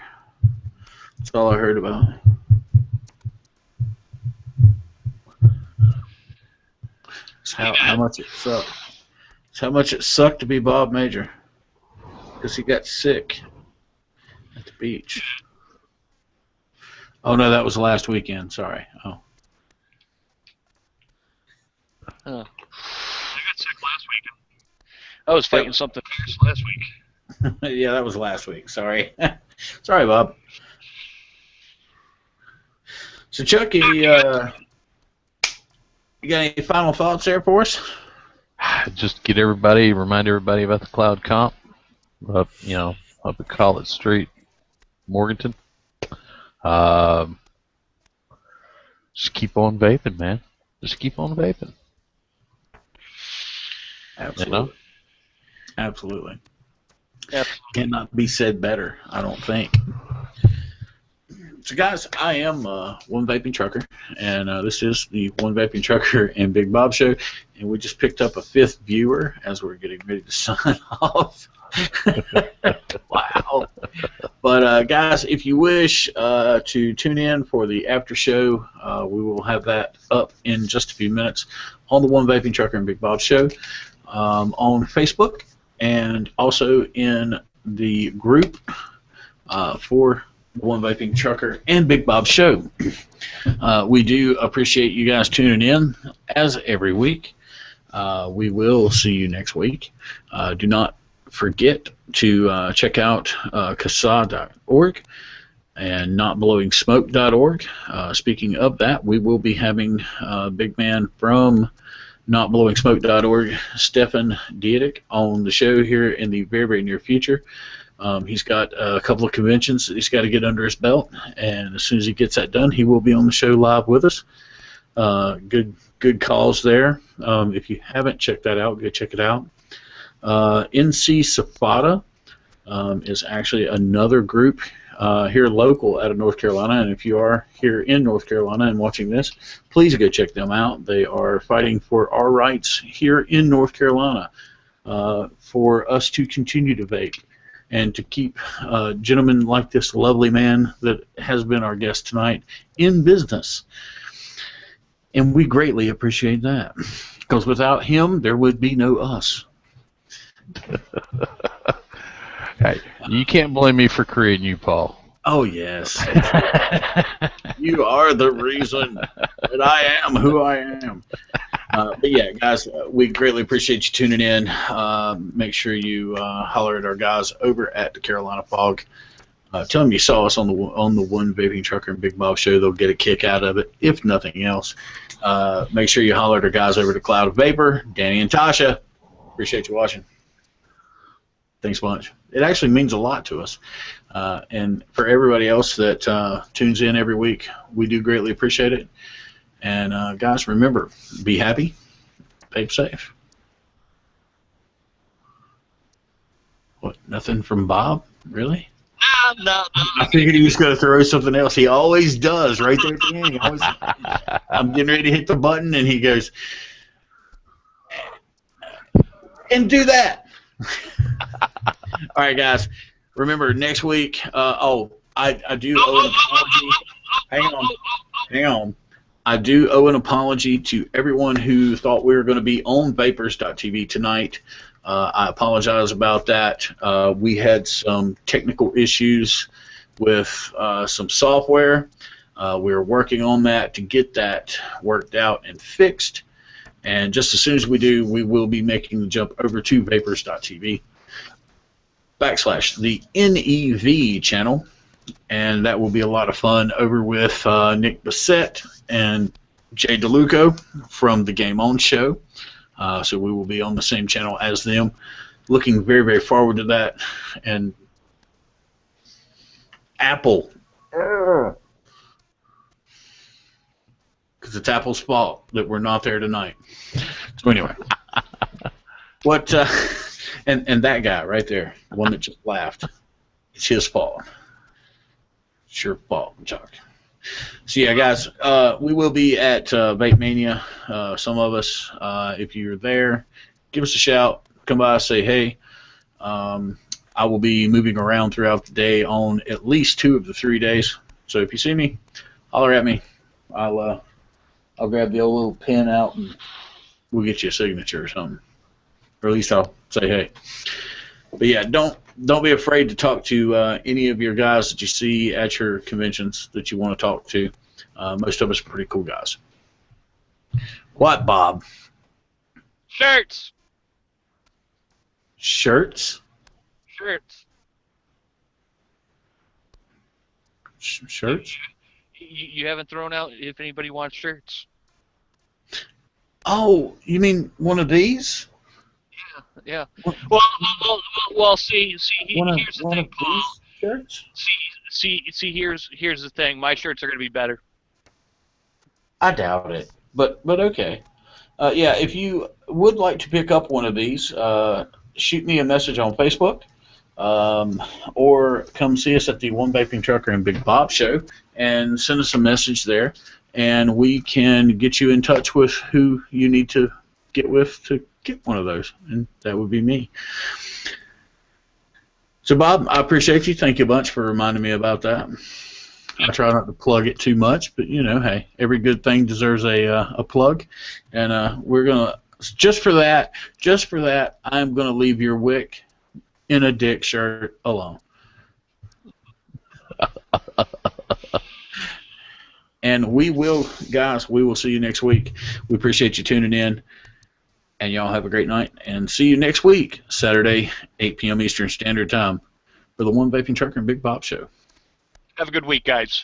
That's all I heard about him. It's how much it sucked. It's how much it sucked to be Bob Major. Because he got sick at the beach. Oh, no, that was last weekend. Sorry. Oh. I got sick last weekend. I was fighting something fierce last week. Yeah, that was last week. Sorry. Sorry, Bob. So, Chuck, you got any final thoughts there for us? Just remind everybody about the Cloud Comp up at College Street, Morganton. Just keep on vaping, man. Just keep on vaping. Absolutely. Absolutely. Cannot be said better, I don't think. So, guys, I am One Vaping Trucker, and this is the One Vaping Trucker and Big Bob Show, and we just picked up a 5th viewer as we're getting ready to sign off. Wow. But, guys, if you wish to tune in for the after show, we will have that up in just a few minutes on the One Vaping Trucker and Big Bob Show on Facebook, and also in the group for One Vaping Trucker and Big Bob Show. We do appreciate you guys tuning in as every week. We will see you next week. Do not forget to check out CASA.org and NotBlowingSmoke.org. Speaking of that, we will be having big man from NotBlowingSmoke.org, Stefan Dietrich, on the show here in the very, very near future. He's got a couple of conventions that he's got to get under his belt, and as soon as he gets that done, he will be on the show live with us. Good calls there. If you haven't checked that out, go check it out. NC Safada is actually another group here local out of North Carolina, and if you are here in North Carolina and watching this, please go check them out. They are fighting for our rights here in North Carolina for us to continue to vape and to keep gentlemen like this lovely man that has been our guest tonight in business. And we greatly appreciate that, because without him, there would be no us. Hey, you can't blame me for creating you, Paul. Oh, yes. You are the reason that I am who I am. But yeah, guys, we greatly appreciate you tuning in. Make sure you holler at our guys over at the Carolina Fog. Tell them you saw us on the One Vaping Trucker and Big Bob Show. They'll get a kick out of it, if nothing else. Make sure you holler at our guys over at Cloud of Vapor, Danny and Tasha. Appreciate you watching. Thanks much. It actually means a lot to us. And for everybody else that tunes in every week, we do greatly appreciate it. And guys, remember, be happy, vape safe. What, nothing from Bob? Really? No. I figured he was going to throw something else. He always does right there at the end. He always, I'm getting ready to hit the button, and he goes, and do that. All right, guys. Remember, next week, I do owe an apology. Hang on. I do owe an apology to everyone who thought we were going to be on Vapors.tv tonight. I apologize about that. We had some technical issues with some software. We are working on that to get that worked out and fixed. And just as soon as we do, we will be making the jump over to Vapors.tv / the NEV channel. And that will be a lot of fun over with Nick Bissett and Jay DeLuco from the Game On show. So we will be on the same channel as them. Looking very, very forward to that. And Apple. because it's Apple's fault that we're not there tonight. So anyway, what? And that guy right there, the one that just laughed, it's his fault. It's your fault, Chuck. So yeah, guys, we will be at Vape Mania. Some of us, if you're there, give us a shout. Come by, say hey. I will be moving around throughout the day on at least 2 of the 3 days. So if you see me, holler at me. I'll grab the old little pen out and we'll get you a signature or something. Or at least I'll say hey. But yeah, don't be afraid to talk to any of your guys that you see at your conventions that you want to talk to. Most of us are pretty cool guys. What, Bob? Shirts. Shirts? Shirts. Shirts? You haven't thrown out if anybody wants shirts. Oh, you mean one of these? Yeah. Well. See. Here's the thing, Paul. Shirts? See. Here's the thing. My shirts are gonna be better. I doubt it, but okay. Yeah, if you would like to pick up one of these, shoot me a message on Facebook, or come see us at the 1VapingTrucker and Big Bob show, and send us a message there, and we can get you in touch with who you need to get with to get one of those, and that would be me. So, Bob, I appreciate you. Thank you a bunch for reminding me about that. I try not to plug it too much, but you know, hey, every good thing deserves a plug, and we're gonna just for that, I'm gonna leave your wick in a dick shirt alone. And we will, guys, we will see you next week. We appreciate you tuning in, and y'all have a great night, and see you next week, Saturday, 8 p.m. Eastern Standard Time, for the 1VapingTrucker and Big Bob show. Have a good week, guys.